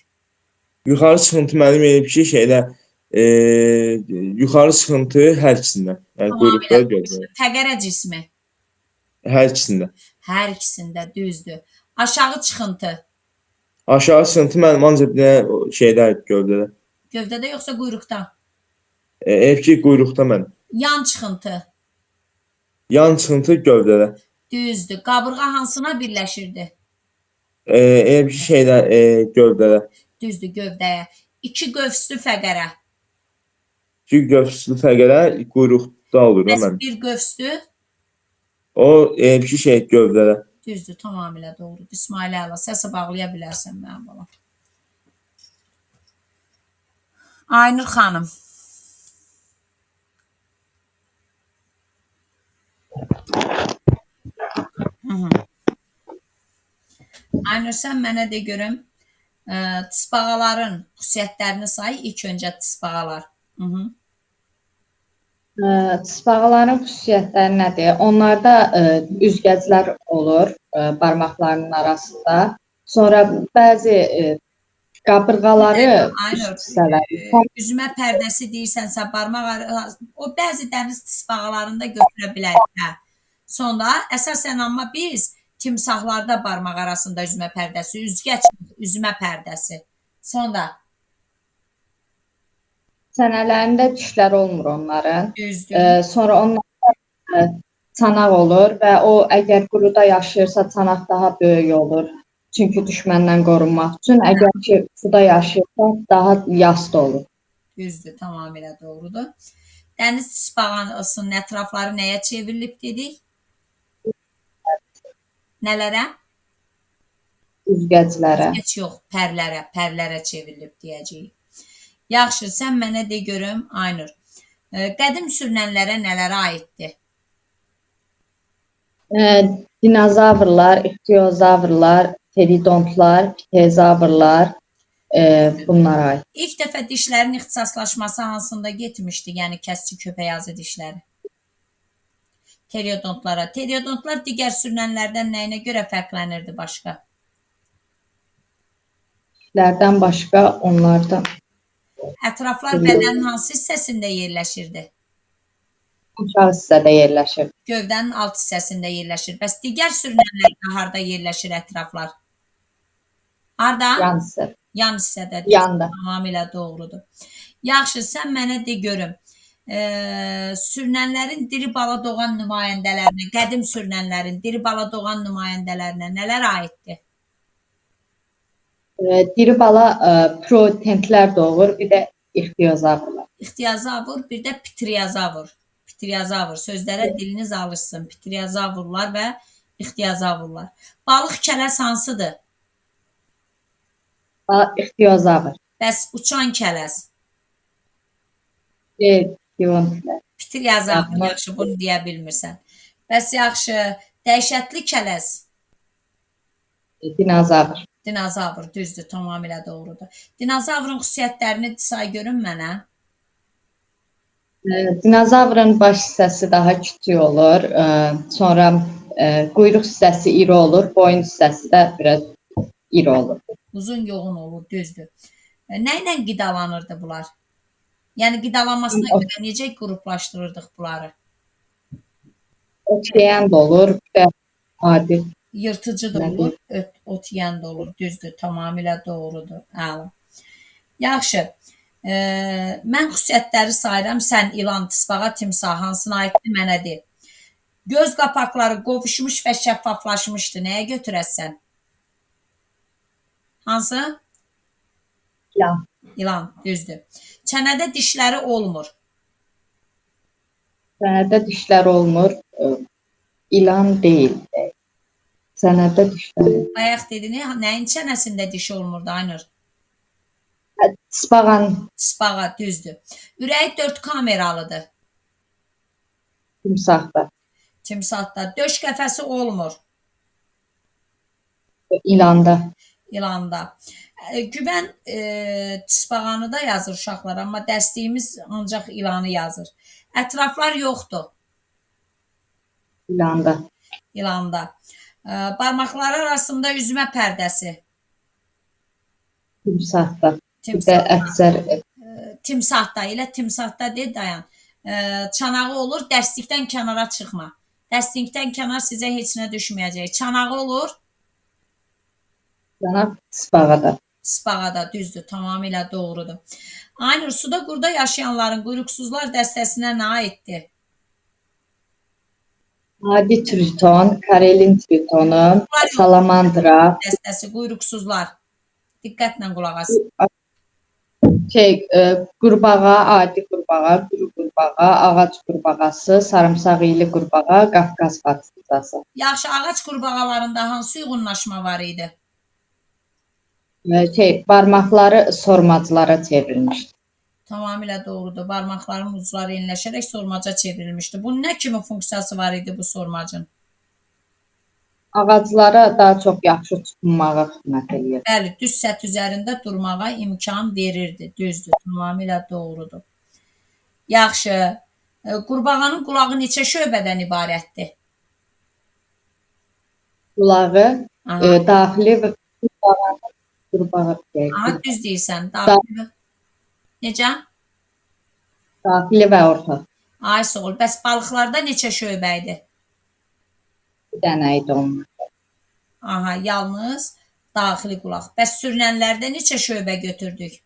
Yuxarı çıxıntı mənim yuxarı çıxıntı hər ikisində. Yəni quyruqda gövdə. Fəqərə cismi. Hər ikisində. Hər ikisində, düzdür. Aşağı çıxıntı. Aşağı çıxıntı mənim ancaq bir dənə gövdədə. Gövdədə yoxsa quyruqda? Quyruqda mənim. Yan çıxıntı. Yan çıxıntı gövdədə. Düzdür. Qabırğa hansına birləşirdi? Gövdədə. Düzdür, gövdəyə. 2 qövslü fəqərə. 2 qövslü fəqərə quyruqda olur da Bəs mənim. bir qövslü? O gövdədə. Düzdür, tamamilə doğrudur. İsmail Əla, səsə bağlaya bilərsən mənim balam. Aynur xanım. Aynur, sən mənə de görüm. Tısbağaların xüsusiyyətlərini say. İlk öncə tısbağalar. Hı -hı. Tısbağaların xüsusiyyətləri nədir? Onlarda üzgəclər olur barmaqlarının arasında. Sonra bəzi qabırğaları Aynur, üst hissələri. üzmə pərdəsi deyirsənsə, barmaq o bəzi dəniz tısbağalarında götürə bilərik. Hə. Sonra əsasən amma biz timsahlarda barmaq arasında üzmə pərdəsi, üzgəc üzmə pərdəsi. Sonra Çənələrində dişləri olmur onların. düzdür. Sonra onlarda çanaq olur və o əgər quruda yaşayırsa çanaq daha böyük olur. Çünki düşməndən qorunmaq üçün. Əgər ki suda yaşayırsa daha yastı olur. Düzdür, tamamilə doğrudur. Dəniz tısbağasının ətrafları nəyə çevrilib dedik? Nələrə? Üzgəclərə. Heç yox, pərlərə çevrilib deyəcəyik. Yaxşı, sən mənə de görüm, Aynur. Qədim sürünənlərə nələrə aiddir? Dinozavrlar, ichtiozavrlar, pteridontlar, pterozavrlar bunlara aid. İlk dəfə dişlərin ixtisaslaşması hansında getmişdi? Yəni kəskin köpəyazı dişləri. Periodontlara. Periodontlar digər sürünənlərdən nəyinə görə fərqlənirdi başqa? Dişlərdən başqa onlardan Ətraflar bədənin hansı hissəsində yerləşirdi? aşağı hissədə yerləşir. Gövdənin alt hissəsində yerləşir. Bəs digər sürünənlərdə harda yerləşir ətraflar? Harda? Yan hissə. Yan hissədə. Yanda. Tamamilə doğrudur. Yaxşı, sən mənə de görüm. Sürünənlərin diri bala doğan nümayəndələrinə, qədim sürünənlərin diri bala doğan nümayəndələrinə nələr aiddir? Diri bala protentlər doğur, bir də ixtiyozavr. İxtiyazavr, bir də pitriazavr. Pitriazavr. Sözlərə diliniz alışsın. Pitriazavrlar və ixtiyazavrlar. Balıq kələz hansıdır? İxtiyozavr. Bəs uçan kələz? Diontlər. Pitriazavr. Yaxşı, bunu deyə bilmirsən. Bəs yaxşı, dəhşətli kələz? Dinozavr. Dinozavr, düzdür, tamamilə doğrudur. Dinozavrın xüsusiyyətlərini say görün mənə. Dinozavrın baş hissəsi daha kiçik olur. Sonra quyruq hissəsi iri olur, boyun hissəsi də biraz iri olur. Uzun yoğun olur, düzdür. Nə ilə qidalanırdı bunlar? Yəni qidalanmasına görə necə qruplaşdırırdıq bunları? Ot yeyən də olur, bir də adi. Yırtıcı da olur, ot yeyən də olur, düzdür, tamamilə doğrudur. Əla. Yaxşı. Mən xüsusiyyətləri sayıram, sən ilan, tısbağa, timsah hansına aiddir mənə de. Göz qapaqları qovuşmuş və şəffaflaşmışdı. Nəyə götürəsən? Hansı? İlan. İlan, düzdür. Çənədə dişləri olmur. Çənədə dişlər olmur. İlan deyil. Çənədə dişlər. Bayaq dedin, nəyin çənəsində dişi olmurdu, Aynur? Tısbağanın. Tısbağa, düzdür. Ürəyi 4 kameralıdır. Timsahda. Timsahda. Döş qəfəsi olmur. İlanda. İlanda. Güvən tısbağanı da yazır uşaqlar, amma dərsdiyimiz ancaq ilanı yazır. Ətraflar yoxdur. İlanda. İlanda. Barmaqları arasında üzmə pərdəsi. Timsahda. Bir də əksər Timsahda, elə timsahda de, dayan. Çanağı olur, dərslikdən kənara çıxma. Dərslikdən kənar sizə heç nə düşməyəcək. Çanağı olur. Cənab tısbağada. Tısbağada, düzdür, tamamilə doğrudur. Aynur, suda qurda yaşayanların quyruqsuzlar dəstəsinə nə aiddir? Adi triton, karelin tritonu, salamandra. Dəstəsi, quyruqsuzlar. Diqqətlə qulaq as. Qurbağa, adi qurbağa, quru qurbağa, ağac qurbağası, sarımsaq iyili qurbağa, Qafqaz patlıcası. Yaxşı, ağac qurbağalarında hansı uyğunlaşma var idi? Barmaqları sormacılara çevrilmişdi. Tamamilə doğrudur. Barmaqların ucları enləşərək sormaca çevrilmişdi. Bunun nə kimi funksiyası var idi bu sormacın? Ağaclara daha çox yaxşı tutunmağa xidmət eləyir. Bəli, düz səth üzərində durmağa imkan verirdi. Düzdür, tamamilə doğrudur. Yaxşı. Qurbağanın qulağı neçə şöbədən ibarətdir? Qulağı Aha, daxili və qurbağa aha, düz deyirsən. Daxili. Necə? daxili və orta Ay sağ ol. Bəs balıqlarda neçə şöbə idi? bir dənə idi onun. Aha, yalnız daxili qulaq. Bəs sürünənlərdə neçə şöbə götürdük?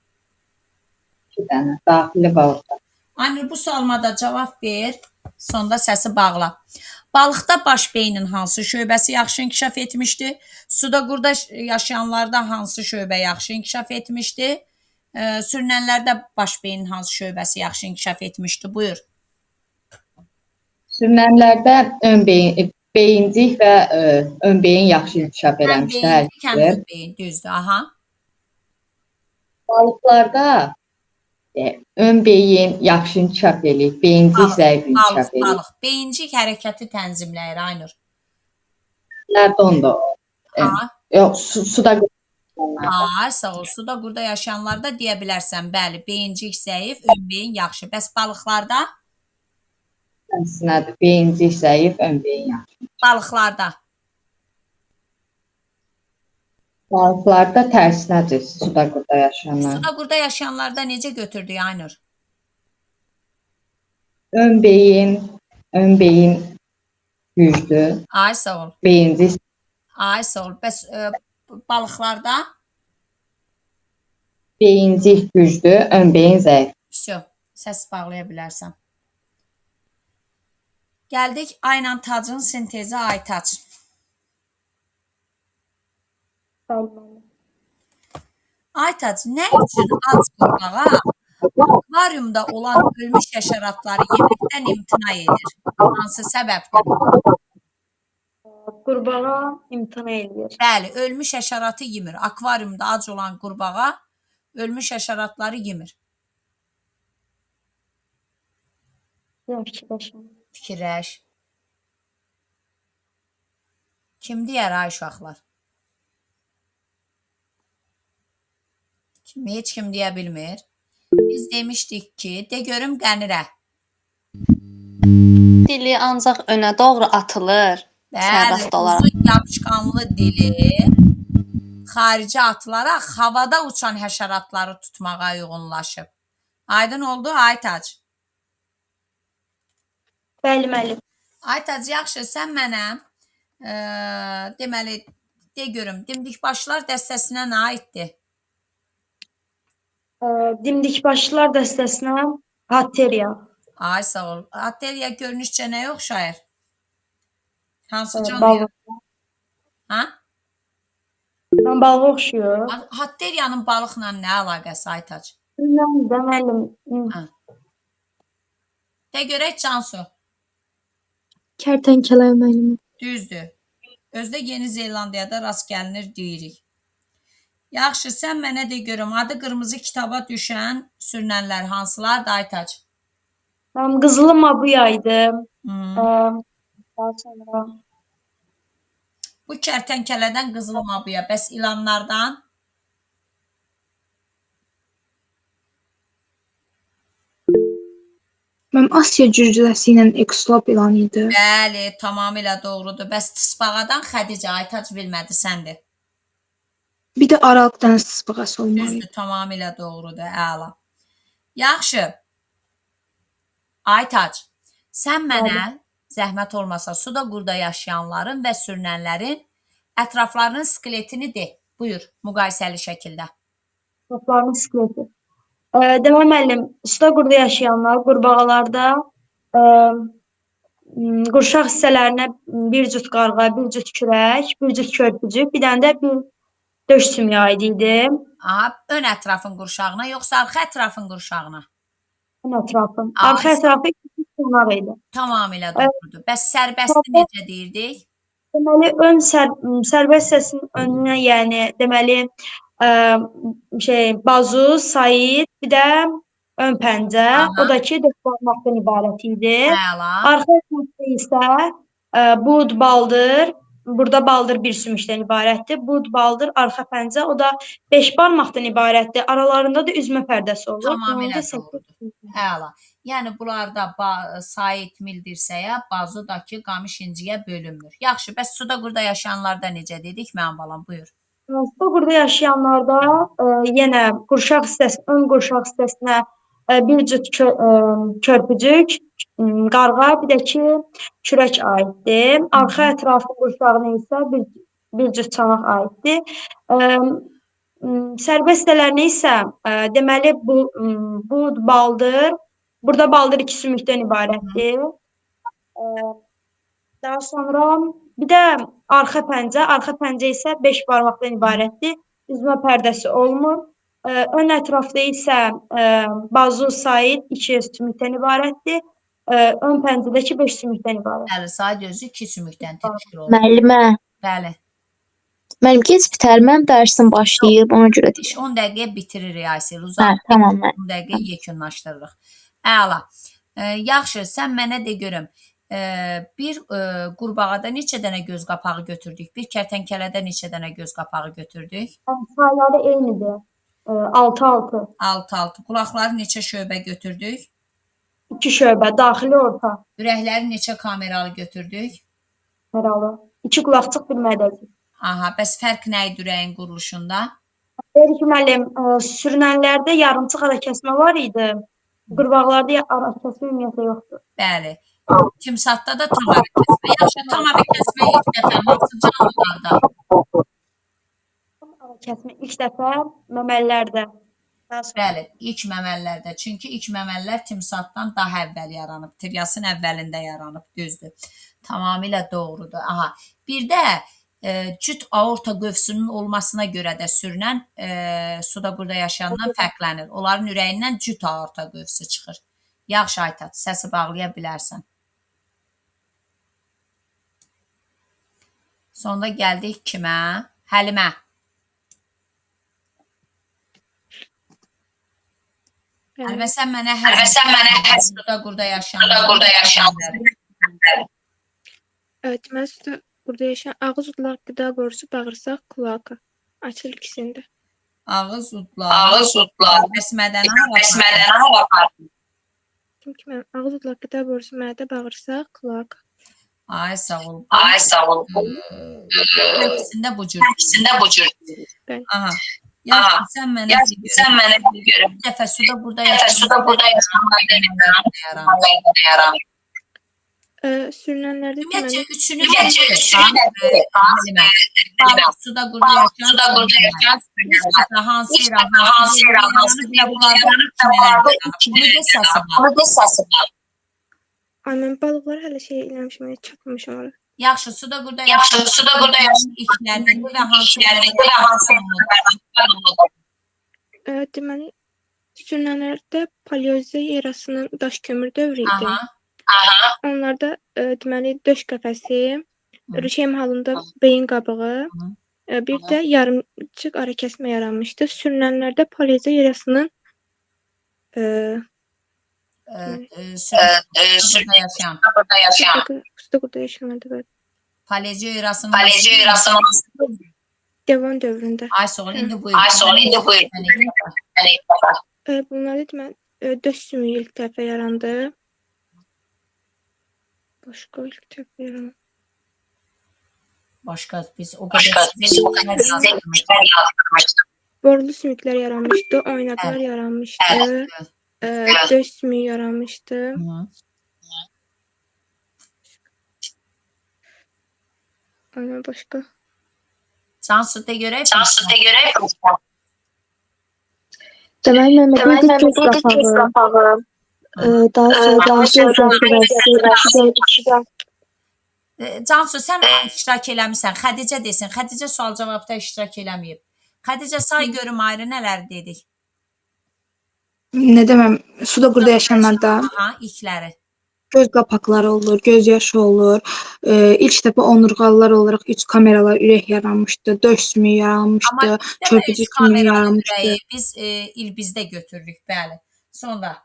2 dənə daxili və orta. Aynur, bu sualıma da cavab ver. Sonda səsi bağla. Balıqda baş beynin hansı şöbəsi yaxşı inkişaf etmişdi? Suda qurda yaşayanlarda hansı şöbə yaxşı inkişaf etmişdi? Sürünənlərdə baş beynin hansı şöbəsi yaxşı inkişaf etmişdi? Buyur. Sürünənlərdə beyincik və ön beyin yaxşı inkişaf Həm eləmişdi. beyin, həm Hər ön beyin, düzdür. Aha. balıqlarda ön beyin yaxşı inkişaf eləyir, beyincik Balıq, zəif inkişaf balıq, eləyir. balıq. Beyincik hərəkəti tənzimləyir, Aynur. Nerede onda o? Aha. Yox, suda Ay, sağ ol. Suda qurda yaşayanlarda deyə bilərsən. Bəli, beyincik zəif, ön beyin yaxşı. Bəs balıqlarda? Sinədir. Beyincik zəif, ön beyin yaxşı. Balıqlarda. Balıqlarda tərsinədir suda qurda yaşayanlar. Suda qurda yaşayanlarda necə götürdük, Aynur? Ön beyin güclü, Ay, sağ ol. beyincik Ay, sağ ol. Bəs balıqlarda? beyincik güclü, ön beyin zəif. Всё, səs bağlaya bilərsən. Gəldik Aynan Tacın sintezi Aytac. Aytac, nə üçün ac qurbağa akvaryumda olan ölmüş həşəratları yeməkdən imtina edir? Hansı səbəbdir? Qurbağa imtina eləyir. Bəli, ölmüş həşəratı yemir. Akvaryumda ac olan qurbağa ölmüş həşəratları yemir. Fikirləş. Kim deyər ay uşaqlar? Heç kim deyə bilmir. Biz demişdik ki, de görüm qənirə. Dili ancaq önə doğru atılır. Bəli, Sərraft olaraq. uzun yapışqanlı dili xaricə atılaraq havada uçan həşəratları tutmağa uyğunlaşıb. Aydın oldu Aytac? Bəli, müəllim. Aytac, yaxşı, sən mənə deməli, de görüm, dimdikbaşlar dəstəsinə nə aiddir? Dimdikbaşlılar dəstəsinə Hatteria. Ay, sağ ol. Hatteriya görünüşcə nəyə oxşayır? Hansı Balıq. canlıya? Ha? Balığa oxşuyur. Hatteriyanın balıqla nə əlaqəsi Aytac? Bilmirəm, müəllim. De görək Cansu. Kərtənkələ müəllim. Düzdür. Özdə Yeni Zelandiyada rast gəlinir deyirik. Yaxşı, sən mənə de görüm, adı qırmızı kitaba düşən sürünənlər hansılardır Aytac? Qızılı Mabuya idi. Daha sonra Bu kərtənkələdən qızılı mabuya, bəs ilanlardan? Mən Asiya cürcüləsi ilə ekslop ilan idi. Bəli, tamamilə doğrudur. Bəs tısbağadan Xədicə, Aytac bilmədi, səndir. Bir də Aralıq dəniz tısbağası olmalı. Düzdür, tamamilə doğrudur, əla. Yaxşı. Aytac, sən mənə zəhmət olmasa suda qurda yaşayanların və sürünənlərin ətraflarının skeletini de. Buyur, müqayisəli şəkildə. Qurbağanın skeleti. Demək müəllim, suda qurda yaşayanlar qurbağalarda qurşaq hissələrinə bir cüt qarğa, bir cüt kürək, bir cüt körpücük, bir dənə də bir döş sümüyü idi. Aha, ön ətrafın qurşağına, yoxsa arxa ətrafın qurşağına? Ön ətrafın. Ay. Arxa ətrafı kenar idi. Tamamilə doğrudur. Bəs sərbəsti necə deyirdik? Deməli, ön sərbəst hissəsinin önünə, yəni deməli bazu, sayid, bir də ön pəncə, Aha. o da ki, dörd barmaqdan ibarət idi. Əla. Arxa tərəfdə isə bud, baldır, burada baldır bir sümükdən ibarətdir. Bu baldır arxa pəncə, o da 5 barmaqdan ibarətdir. Aralarında da üzmə pərdəsi olur. Tamamilə Ümumilikdə doğrudur. Əla. Yəni bunlarda Sait mil dirsəyə, bazudakı qamış inciyə bölünmür. Yaxşı, bəs suda qurda yaşayanlarda necə dedik? Mənim balam, buyur. Suda qurda yaşayanlarda yenə qurşaq hissəsi, ön qurşaq hissəsinə bir cüt körpücük, qarğa, bir də ki kürək aiddir. Arxa ətrafı qurşağına isə bir cüt çanaq aiddir. Sərbəst hissələrinə isə deməli bu baldır. Burada baldır 2 sümükdən ibarətdir. Daha sonra bir də arxa pəncə isə 5 barmaqdan ibarətdir. Üzmə pərdəsi olmur. Ön ətrafda isə bazu Sait 2 sümükdən ibarətdir. Ön pəncədəki 5 sümükdən ibarətdir. Bəli, Sait özü 2 sümükdən təşkil olunur. Müəllimə, Bəli. müəllim gec bitər, mənim dərsim başlayıb, ona görə deyir. 10 dəqiqəyə bitiririk Aysel. Hə, Uzaq tamam. 10 dəqiqə yekunlaşdırırıq. Əla. Yaxşı, sən mənə de görüm. Bir qurbağada neçə dənə göz qapağı götürdük? Bir kərtənkələdə neçə dənə göz qapağı götürdük? Sayları eynidir. 6-6. 6-6. Qulaqları neçə şöbə götürdük? 2 şöbə, daxili orta. Ürəkləri neçə kameralı götürdük? Həralı. 2 qulaqçıq, bir mədəcik. Aha, bəs fərq nə idi ürəyin quruluşunda? Deyir ki, müəllim, sürünənlərdə yarımçıq ara kəsmə var idi. Qurbağalarda ara kəsmə ümumiyyətlə yoxdur. Bəli. Timsahda da tam ara kəsmə. Yaxşı, tam ara kəsmə ilk dəfə hansı canlılarda? Ara kəsmə ilk dəfə məməlilərdə. Bəli, ilk məməlilərdə. Çünki ilk məməlilər timsahdan daha əvvəl yaranıb. Tiryasın əvvəlində yaranıb, düzdür. Tamamilə doğrudur. Aha. Bir də cüt aorta qövsünün olmasına görə də sürünən suda qurda yaşayandan fərqlənir. Onların ürəyindən cüt aorta qövsü çıxır. Yaxşı Aytat, səsi bağlaya bilərsən. Sonda gəldik kimə? Həlimə. Həlimə, sən mənə suda qurda yaşayanları. Evet, mən suda burada yaşayan ağız udlar, qida borusu, bağırsaq, kloaka. Açıl ikisində. Ağız udlar. Bəs mədəni hava? Kim ki mən ağız udlar, qida borusu, mədə, bağırsaq, kloaka. Ay sağ ol. Hepsində bu cür. Bəli. Aha. Yaxşı, sən mənə bir dəfə suda burada yaşayanlarda yaranır. Sürünənlərdə Ümumiyyətcə, deməli üçünü Balık, suda qurda yaşayan sürünənlər. Hansı bunu da səsi var. Ay, mən balıqları hələ şey eləmişəm, çatmamışam ora. Yaxşı, suda qurda yaşayan ilklərində və hansı Deməli, sürünənlərdə paleozey erasının daş kömür dövrü idi. Onlarda deməli döş qəfəsi, rüşeym halında beyin qabığı, bir də yarımçıq ara kəsmə yaranmışdı. Sürünənlərdə paleozey erasının suda qurda yaşayanlarda var. Paleozoy erasının Devon dövründə. ay sol indi buyur. Bunlarda deməli döş sümüyü ilk dəfə yarandı. Başqa ilk dəfə yarandı. Başqa biz o qədər Borulu sümüklər yaranmışdı, oynaqlar yaranmışdı, döş sümüyü yaranmışdı. Aynen başqa. Cansu'da görə Deməli, məndə bir göz qapağı, daha sonra göz yaşı Cansu, sən iştirak eləmirsən. Xədicə desin. Xədicə sual cavabda iştirak eləməyib. Xədicə say görüm ayrı nələr dedik. Ne demem, suda qurda yaşayanlarda Aha, ilkləri. göz qapaqları olur, göz yaşı olur. İlk dəfə onurğalılar olaraq 3 kameralar ürək yaranmışdı, döş sümüyü yaranmışdı, Amma körpücük sümüyü yaranmışdı. biz il bizdə götürürük, bəli. Sonra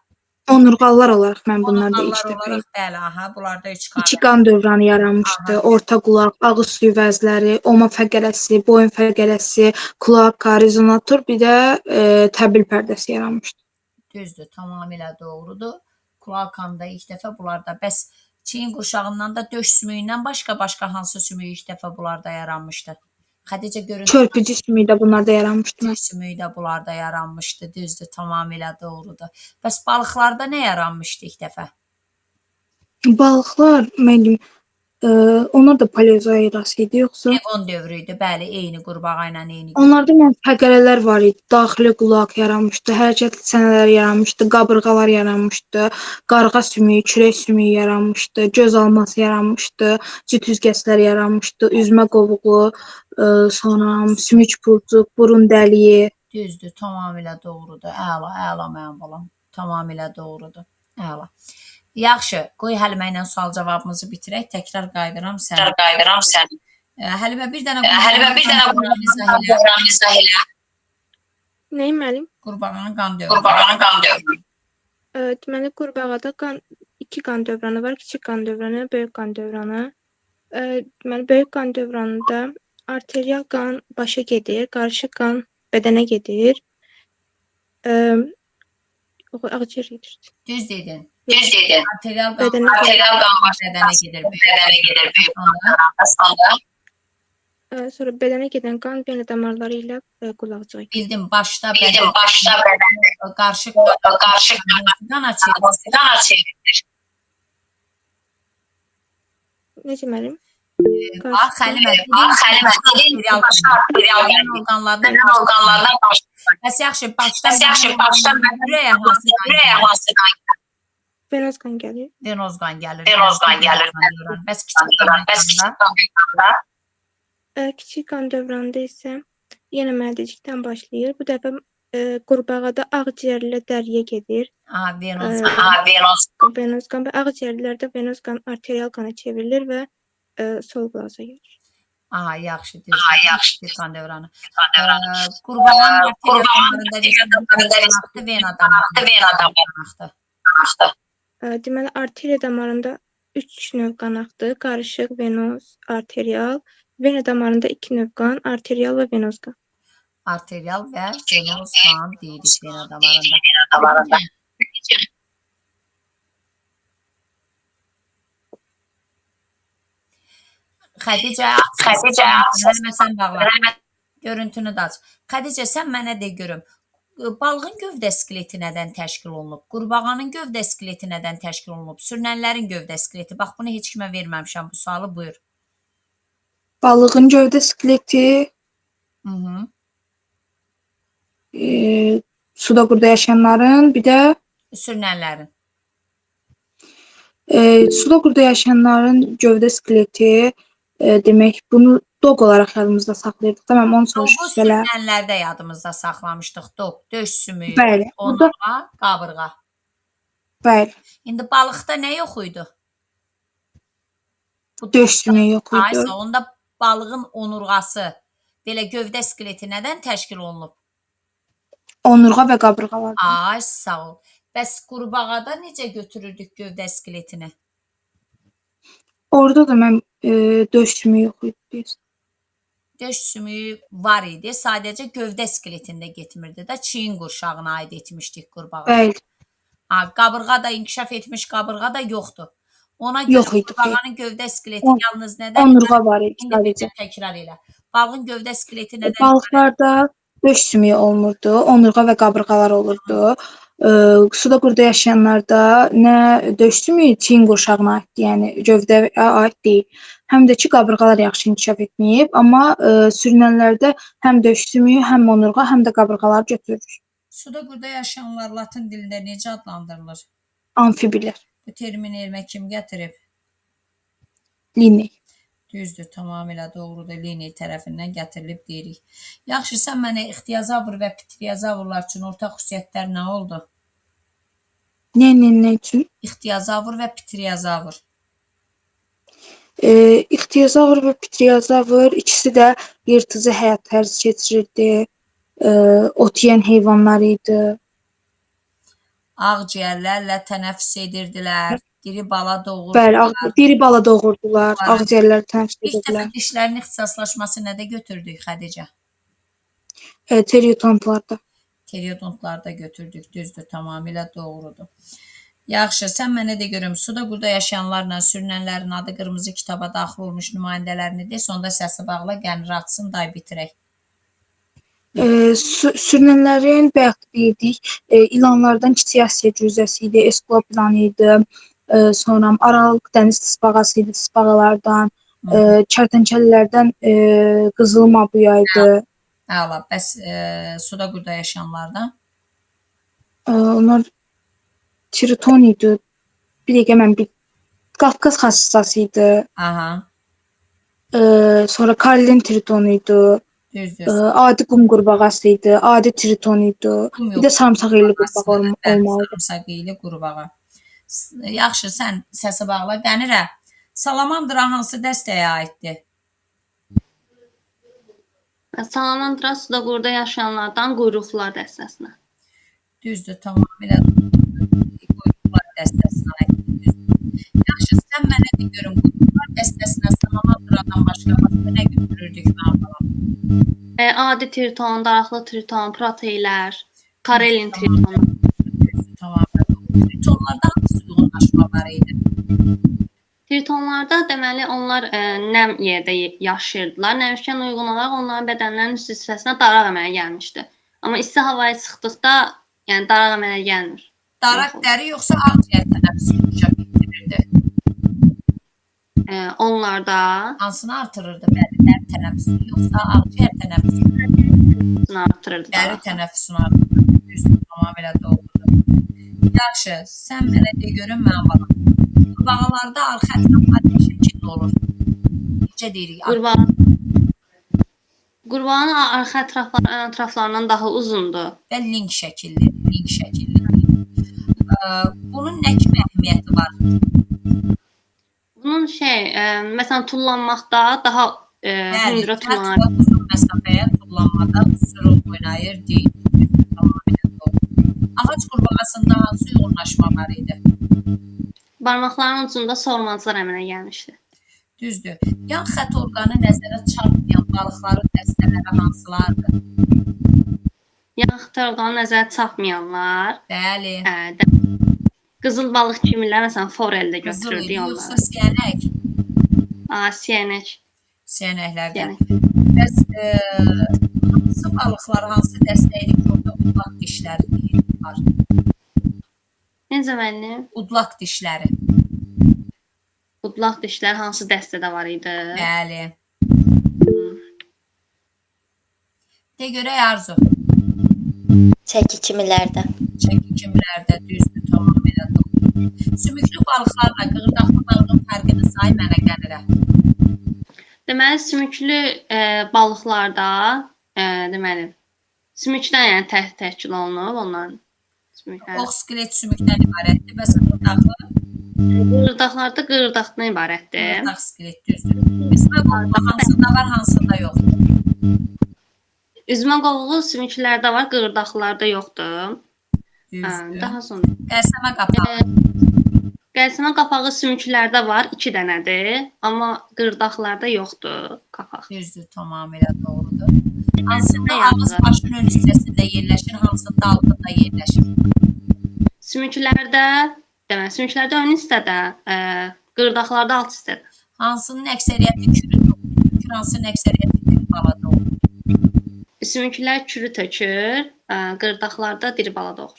Onurğalılar olaraq mən bunlarda ilk Onurğalılar dəfə olaraq bəli, aha, bunlarda 3 İki qardaş. qan dövranı yaranmışdı. Aha. Orta qulaq, ağız suyu vəzləri, oma fəqərəsi, boyun fəqərəsi, kloaka, rezonator, bir də təbil pərdəsi yaranmışdı. Düzdür, tamamilə doğrudur. Kloakanda ilk dəfə bunlarda. Bəs çiyin qurşağından da döş sümüyündən başqa hansı sümük ilk dəfə bunlarda yaranmışdı? Xədicə görüntü Körpücü sümüyü də bunlarda yaranmışdı. döş sümüyü də bunlarda yaranmışdı. Düzdür, tamamilə doğrudur. Bəs balıqlarda nə yaranmışdı ilk dəfə? Balıqlar, mən deyim, onlar da paleozoya erası idi, yoxsa? Devon dövrü idi, bəli, eyni qurbağa ilə eyni. Onlarda mən fəqərələr var idi. Daxili qulaq yaranmışdı, hərəkətli çənələr yaranmışdı, qabırğalar yaranmışdı, qarğa sümüyü, kürək sümüyü yaranmışdı, göz alması yaranmışdı, cüt üzgəçlər yaranmışdı, üzmə qovuğu, sonra sümük pulcuq, burun dəliyi. Düzdür, tamamilə doğrudur. Əla, əla mənim balam. Tamamilə doğrudur. Əla. Yaxşı, qoy Həlimə ilə sual cavabımızı bitirək. Təkrar qayıdıram sənə. Həlimə bir dənə qurbanın izah elə. Nəyi müəllim? Qurbağanın qan dövrü. Deməli qurbağada iki qan dövranı var. Kiçik qan dövranı, böyük qan dövranı. Deməli böyük qan dövranında arterial qan başa gedir, qarışıq qan bədənə gedir. Ağciyər gedir. Düz dedin. Arterial Bədənə qan bədənə gedir. Sonra bədənə gedən qan vena damarları ilə qulaqcığa gedir. Bildim, başda bədən qarışıq qan açılır. Necə müəllim? Bax, Həlimə, bədən orqanlardan bəs yaxşı, başdan ürəyə hansı qan? Venoz qan gəlir. Venoz qan gəlir. Bəs kiçik qanda? Kiçik qan dövranda isə yenə mərdəcikdən başlayır. Bu dəfə qurbağada ağciyərlə dəriyə gedir. Venoz qan və ağciyərlərdə venoz qan arterial qana çevrilir və sol qulağa gedir. Aha, yaxşı, düzdür. Qan dövranı. Qurbağanın arteriya vena damarında. Deməli, arteriya damarında 3 növ qan axdı. Qarışıq, venoz, arterial. Vena damarında 2 növ qan, arterial və venoz qan. Arterial və venoz qan deyirik vena damarında. Xədicə, Həlimə sən bağla. Görüntünü də aç. Xədicə, sən mənə de görüm. Balığın gövdə skeleti nədən təşkil olunub? Qurbağanın gövdə skeleti nədən təşkil olunub? Sürünənlərin gövdə skeleti. Bax, bunu heç kimə verməmişəm bu sualı. Buyur. Balığın gövdə skeleti suda qurda yaşayanların, bir də Sürünənlərin. Suda qurda yaşayanların gövdə skeleti, demək, bunu doq olaraq yadımızda saxlayırdıq. Tamam, onu Bu soruşdular. sürünənlərdə yadımızda saxlamışdıq. Doq, döş sümüyü, Bəli. Burada onurğa, qabırğa. bəli, İndi balıqda nə yox idi? döş sümüyü yox idi. Aysa, onda balığın onurğası, belə gövdə skeleti nədən təşkil olunub? Onurğa və qabırğalar. Ay, sağ ol. Bəs qurbağada necə götürürdük gövdə skeletini? Orada da mən döş sümüyü yox idi. Döş sümüyü var idi, sadəcə gövdə skeletində getmirdi də, çiyin qurşağına aid etmişdik qurbağa. Bəli, Qabırğa da inkişaf etmiş, qabırğa da yoxdur. Ona yox görə idi. qurbağanın gövdə skeleti yalnız nədən? Onurğa var idi İndi sadəcə. bir təkrar elə. Balığın gövdə skeleti nədən? Balıqlarda döş sümüyü olmurdu, onurğa və qabırğalar olurdu. Suda qurda yaşayanlarda nə döş sümüyü çiyin qurşağına aiddir, yəni gövdəyə aid deyil. Həm də ki, qabırğalar yaxşı inkişaf etməyib, amma sürünənlərdə həm döş sümüyü, həm onurğa, həm də qabırğalar götürür. Suda qurda yaşayanlar latın dilində necə adlandırılır? Amfibilər, Bu termin elmə kim gətirib? Linni. Düzdür, tamamilə doğrudur. Linni tərəfindən gətirilib deyirik. Yaxşı, sən mənə ixtiyazavr və pitriyazavurlar üçün ortaq xüsusiyyətlər nə oldu? Nə üçün? İxtiyazavr və pitriyazavr. İxtiyazavr və pitriyazavr ikisi də yırtıcı həyat tərzi keçirirdi. Ot yeyən heyvanlar idi. Ağciyərlərlə tənəffüs edirdilər. Diri bala Bəli, doğurdular. diri bala doğurdular, ağciyərləri tənəffüs İlk dəfə edirdilər. dişlərin ixtisaslaşması nədə götürdük Xədicə? Periodontlarda. Periodontlarda götürdük. Düzdür, tamamilə doğrudur. Yaxşı, sən mənə de görüm, suda qurda yaşayanlarla sürünənlərin adı qırmızı kitaba daxil olmuş nümayəndələrini de, sonda səsi bağla, qənri açsın, day bitirək. Sürünənlərin bayaq bildik, ilanlardan Kiçik Asiya cüzəsi idi, Eskoplan idi, sonra Aralıq dəniz tısbağası idi, tısbağalardan, kərtənkələlərdən qızıl mabuya idi. Əla, bəs suda qurda yaşayanlardan? Onlar Triton idi. Bir dəqiqə mən bir Qafqaz xassası idi. Aha, Sonra Karlin Tritonu idi. düzdür. Adi qum qurbağası idi, adi triton idi. Qum Bir yox, də sarımsaq ili qurbağa bəli, olmalıdır. sarımsaq iyili qurbağa. Yaxşı, sən səsi bağla. Qənirə, salamandra hansı dəstəyə aiddir? Salamandra suda qurda yaşayanlardan quyruqlar dəstəsinə. Düzdür, tamamilə quyruqlar dəstəsinə aiddir. Düzdür. Yaxşı, sən mənə de görüm, quyruqlar dəstəsinə salamandradan başqa nə götürürdük mən balam? Adi triton, daraqlı triton, proteylər, karelin tritonu. Düzdür, tamamilə. Tritonlarda hansı uyğunlaşma var idi? Tritonlarda deməli onlar nəm yerdə yaşayırdılar. Nəmişkən uyğun olaraq onların bədənlərinin üst hissəsinə daraq əmələ gəlmişdi. Amma isti havaya çıxdıqda, yəni daraq əmələ gəlmir. Daraq dəri yoxsa ağciyər tənəffüsü inkişaf etdirirdi? Onlarda Hansını artırırdı? Bəli, dəri tənəffüsünü yoxsa ağciyər tənəffüsünü? artırırdı. Dəri tənəffüsünü artırırdı. Düzdür, tamamilə doğrudur. Yaxşı, sən mənə de görüm mənim balam. Qurbağalarda arxa ətraflar nə şəkildə olur? Necə deyirik? Qurbağanın arxa ətrafları ön ətraflarından daha uzundur. Və link şəkilli. Bunun nə kimi əhəmiyyəti var? Bunun məsələn tullanmaqda daha hündürə tullanır. Bəli, uzun məsafəyə tullanmada sürü oynayır deyil. Tamamilə doğru. Ağac qurbağasında hansı uyğunlaşma var idi? Barmaqlarının ucunda sormaclar əmələ gəlmişdi. Düzdür. Yan xətt orqanı nəzərə çarpmayan balıqların dəstələri hansılardır? Yan xətt orqanı nəzərə çarpmayanlar, Bəli. qızıl balıq kimilər, məsələn, foreldə Qızıl götürürdük idi onları. yoxsa siyənək? Siyənək. Siyənəklərdən. Bəs hansı balıqlar hansı dəstə idi ki, orada udlaq dişləri var? Necə müəllim? Udlaq dişləri. Udlaq dişlər hansı dəstədə var idi? Bəli. De görək Arzu. Çəki kimilərdə. Çəki kimilərdə düzdür, tamamilə doğru. Sümüklü balıqlarla qığırdaqlı balığın fərqini say mənə Qənirə. Deməli, sümüklü balıqlarda, deməli, sümükdən yəni təşkil olunub onların sümükləri. Oxskelet sümükdən ibarətdir. Bəs qığırdaqlı? Qığırdaqlarda qığırdaqdan ibarətdir. Qığırdaq skelet düzdür. Üzmə qovuğu hansında var, hansında yoxdur? Üzmə qovuğu sümüklərdə var, qığırdaqlarda yoxdur. Düzdür. Daha sonra. Qəlsəmə qapağı. Qəlsəmə qapağı sümüklərdə var, 2 dənədir, amma qığırdaqlarda yoxdur qapaq. Düzdür, tamamilə doğrudur. Hansında ağız başın ön hissəsində yerləşir, hansında altında yerləşir? Sümüklərdə, deməli, sümüklərdə ön hissədə, qığırdaqlarda alt hissədə. Hansının əksəriyyəti kürü tökür, hansının əksəriyyəti diri bala doğur? Sümüklər kürü tökür, qığırdaqlarda diri bala doğur.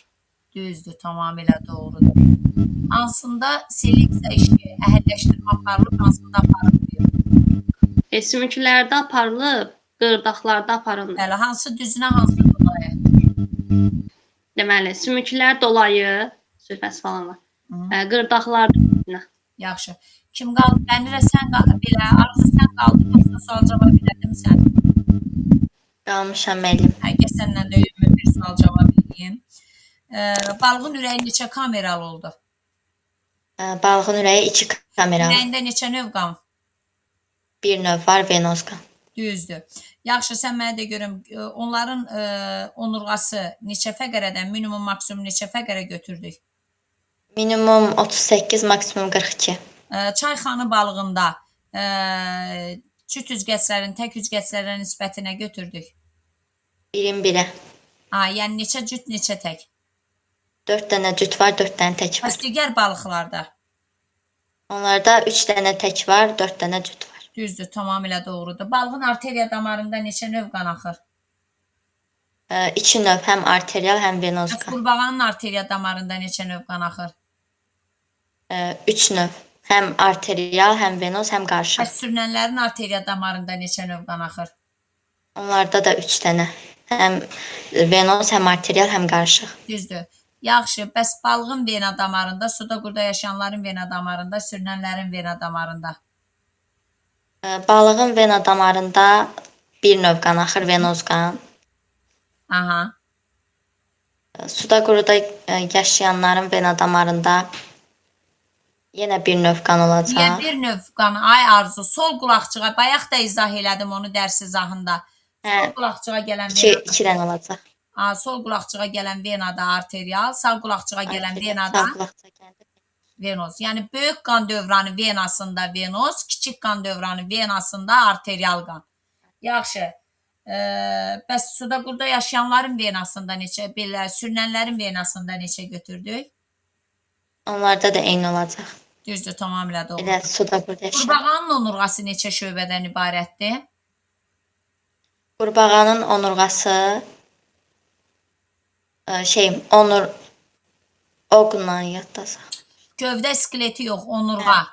Düzdür, tamamilə doğrudur. Hansında seleksiya işi, əhəlləşdirmə aparılıb, hansında aparılmıyor? Sümüklərdə aparılıb, qığırdaqlarda aparılmır. Bəli, hansı düzünə, hansı dolayı? Deməli, sümüklər dolayı, sürfəsi falan var. Qığırdaqlarda düzünə. Yaxşı. Kim qaldı? Qənirə sən qaldı, belə, Arzu sən qaldın, yoxsa sual cavab elədin sən? Qalmışam müəllim. Həqiqə səndən də ümumi bir sual cavab edeyim. Balığın ürəyi neçə kameralı oldu? Balığın ürəyi 2 kameralı. Ürəyində neçə növ qan? Bir növ var, venoz qan. Düzdür. Yaxşı, sən mənə də görüm, onların onurğası neçə fəqərədən minimum, maksimum neçə fəqərə götürdük? Minimum 38, maksimum 42. Çayxanı balığında cüt üzgəclərin tək üzgəclərə nisbətinə götürdük. 1-in 1-ə. Yəni neçə cüt, neçə tək? 4 dənə cüt var, 4 dənə tək Bəs var. digər balıqlarda? Onlarda 3 dənə tək var, 4 dənə cüt var. Düzdür, tamamilə doğrudur. Balığın arteriya damarında neçə növ qan axır? 2 növ, həm arterial, həm venoz Bəs qan. qurbağanın arteriya damarında neçə növ qan axır? 3 növ, həm arterial, həm venoz, həm qarışıq. Bəs sürünənlərin arteriya damarında neçə növ qan axır? Onlarda da 3 dənə, həm venoz, həm arterial, həm qarışıq. Düzdür. Yaxşı, bəs balığın vena damarında, suda qurda yaşayanların vena damarında, sürünənlərin vena damarında? Balığın vena damarında bir növ qan axır, venoz qan. Aha. Suda quruda yaşayanların vena damarında yenə bir növ qan Niyə olacaq. bir növ qan? Ay Arzu, sol qulaqçığa, bayaq da izah elədim onu dərs izahında. Sol qulaqçığa gələn 2 dənə olacaq. sol qulaqçığa gələn venada arterial, sağ qulaqçığa gələn venada Sağ qulaqça gəldi. venoz. Yəni böyük qan dövranı venasında venoz, kiçik qan dövranı venasında arterial qan. Yaxşı. Bəs suda qurda yaşayanların venasında neçə, belə sürünənlərin venasında neçə götürdük? Onlarda da eyni olacaq. Düzdür, tamamilə doğru. Elə suda quruda yaşayan. Qurbağanın onurğası neçə şöbədən ibarətdir? Qurbağanın onurğası oqla yaddasan. Gövdə skeleti yox, onurğa.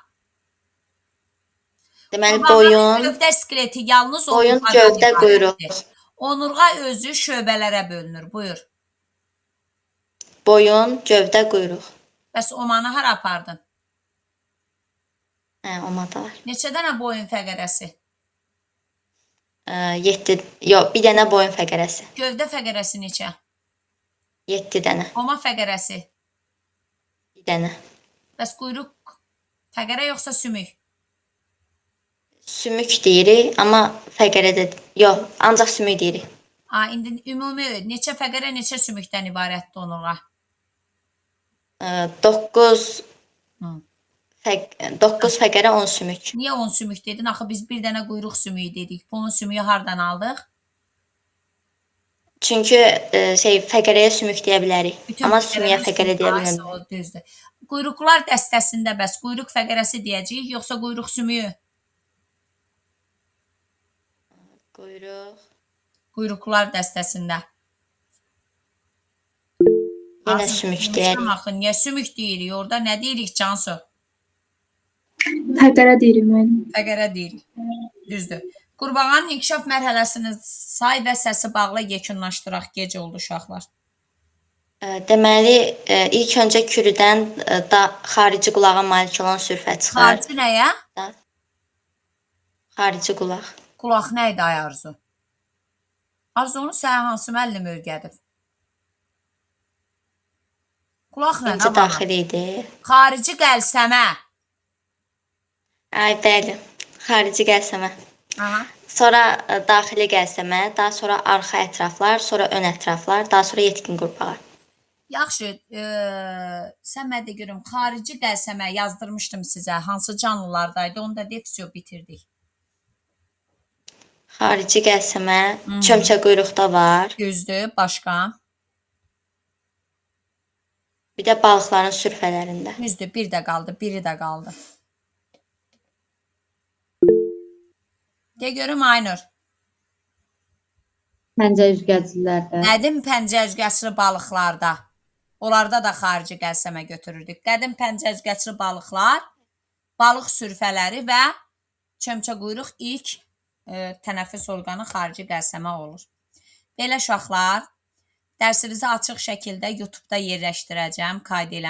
Deməli Qurbağanın boyun, gövdə skeleti yalnız boyun, onurğadan gövdə, quyruq. ibarətdir. Onurğa özü şöbələrə bölünür. Buyur. Boyun, gövdə, quyruq. Bəs omanı hara apardın? Omada var. Neçə dənə boyun fəqərəsi? 7, yox, bir dənə boyun fəqərəsi. Gövdə fəqərəsi neçə? 7 dənə, Oma fəqərəsi? bir dənə. Bəs quyruq fəqərə yoxsa sümük? Sümük deyirik, amma fəqərə də yox, ancaq sümük deyirik. İndi ümumi neçə fəqərə, neçə sümükdən ibarətdir onurğa? 9 fəqərə 10 sümük. Niyə 10 sümük dedin? Axı biz bir dənə quyruq sümüyü dedik. Bunun sümüyü hardan aldıq? Çünki fəqərəyə sümük deyə bilərik. Amma sümüyə fəqərə deyə bilmərik. Düzdür. Quyruqlar dəstəsində bəs quyruq fəqərəsi deyəcəyik, yoxsa quyruq sümüyü? Quyruq. Quyruqlar dəstəsində. Yenə sümük deyirik. Axı, niyə sümük deyirik? Orada nə deyirik Cansu? Fəqərə deyirik müəllim. Fəqərə deyirik. Düzdür. Qurbağanın inkişaf mərhələsini say və səsi bağla yekunlaşdıraq. Gec oldu uşaqlar. Deməli, ilk öncə kürüdən xarici qulağa malik olan sürfə çıxar. Xarici nəyə? Xarici qulaq. Qulaq nə idi ay Arzu? Arzu, onu sənə hansı müəllim öyrədib? Qulaq nə? İkinci daxili idi. Xarici qəlsəmə. Ay, bəli. Xarici qəlsəmə. Aha. Sonra daxili qəlsəmə, daha sonra arxa ətraflar, sonra ön ətraflar, daha sonra yetkin qurbağa. Yaxşı, sən mənə də görüm, xarici qəlsəmə yazdırmışdım sizə. Hansı canlılardaydı? Onu da deksiyo bitirdik. Xarici qəlsəmə çömçə quyruqda var. Düzdür, başqa? Bir də balıqların sürfələrində. Düzdür, bir də qaldı, biri də qaldı. De görüm Aynur. Pəncə üzgəclərdə. Qədim pəncə üzgəçli balıqlarda. Onlarda da xarici qəlsəmə götürürdük. Qədim pəncə üzgəçli balıqlar, balıq sürfələri və çömçə quyruq ilk tənəffüs orqanı xarici qəlsəmə olur. Belə uşaqlar, dərsinizi açıq şəkildə YouTube-da yerləşdirəcəm, qeyd eləmişəm.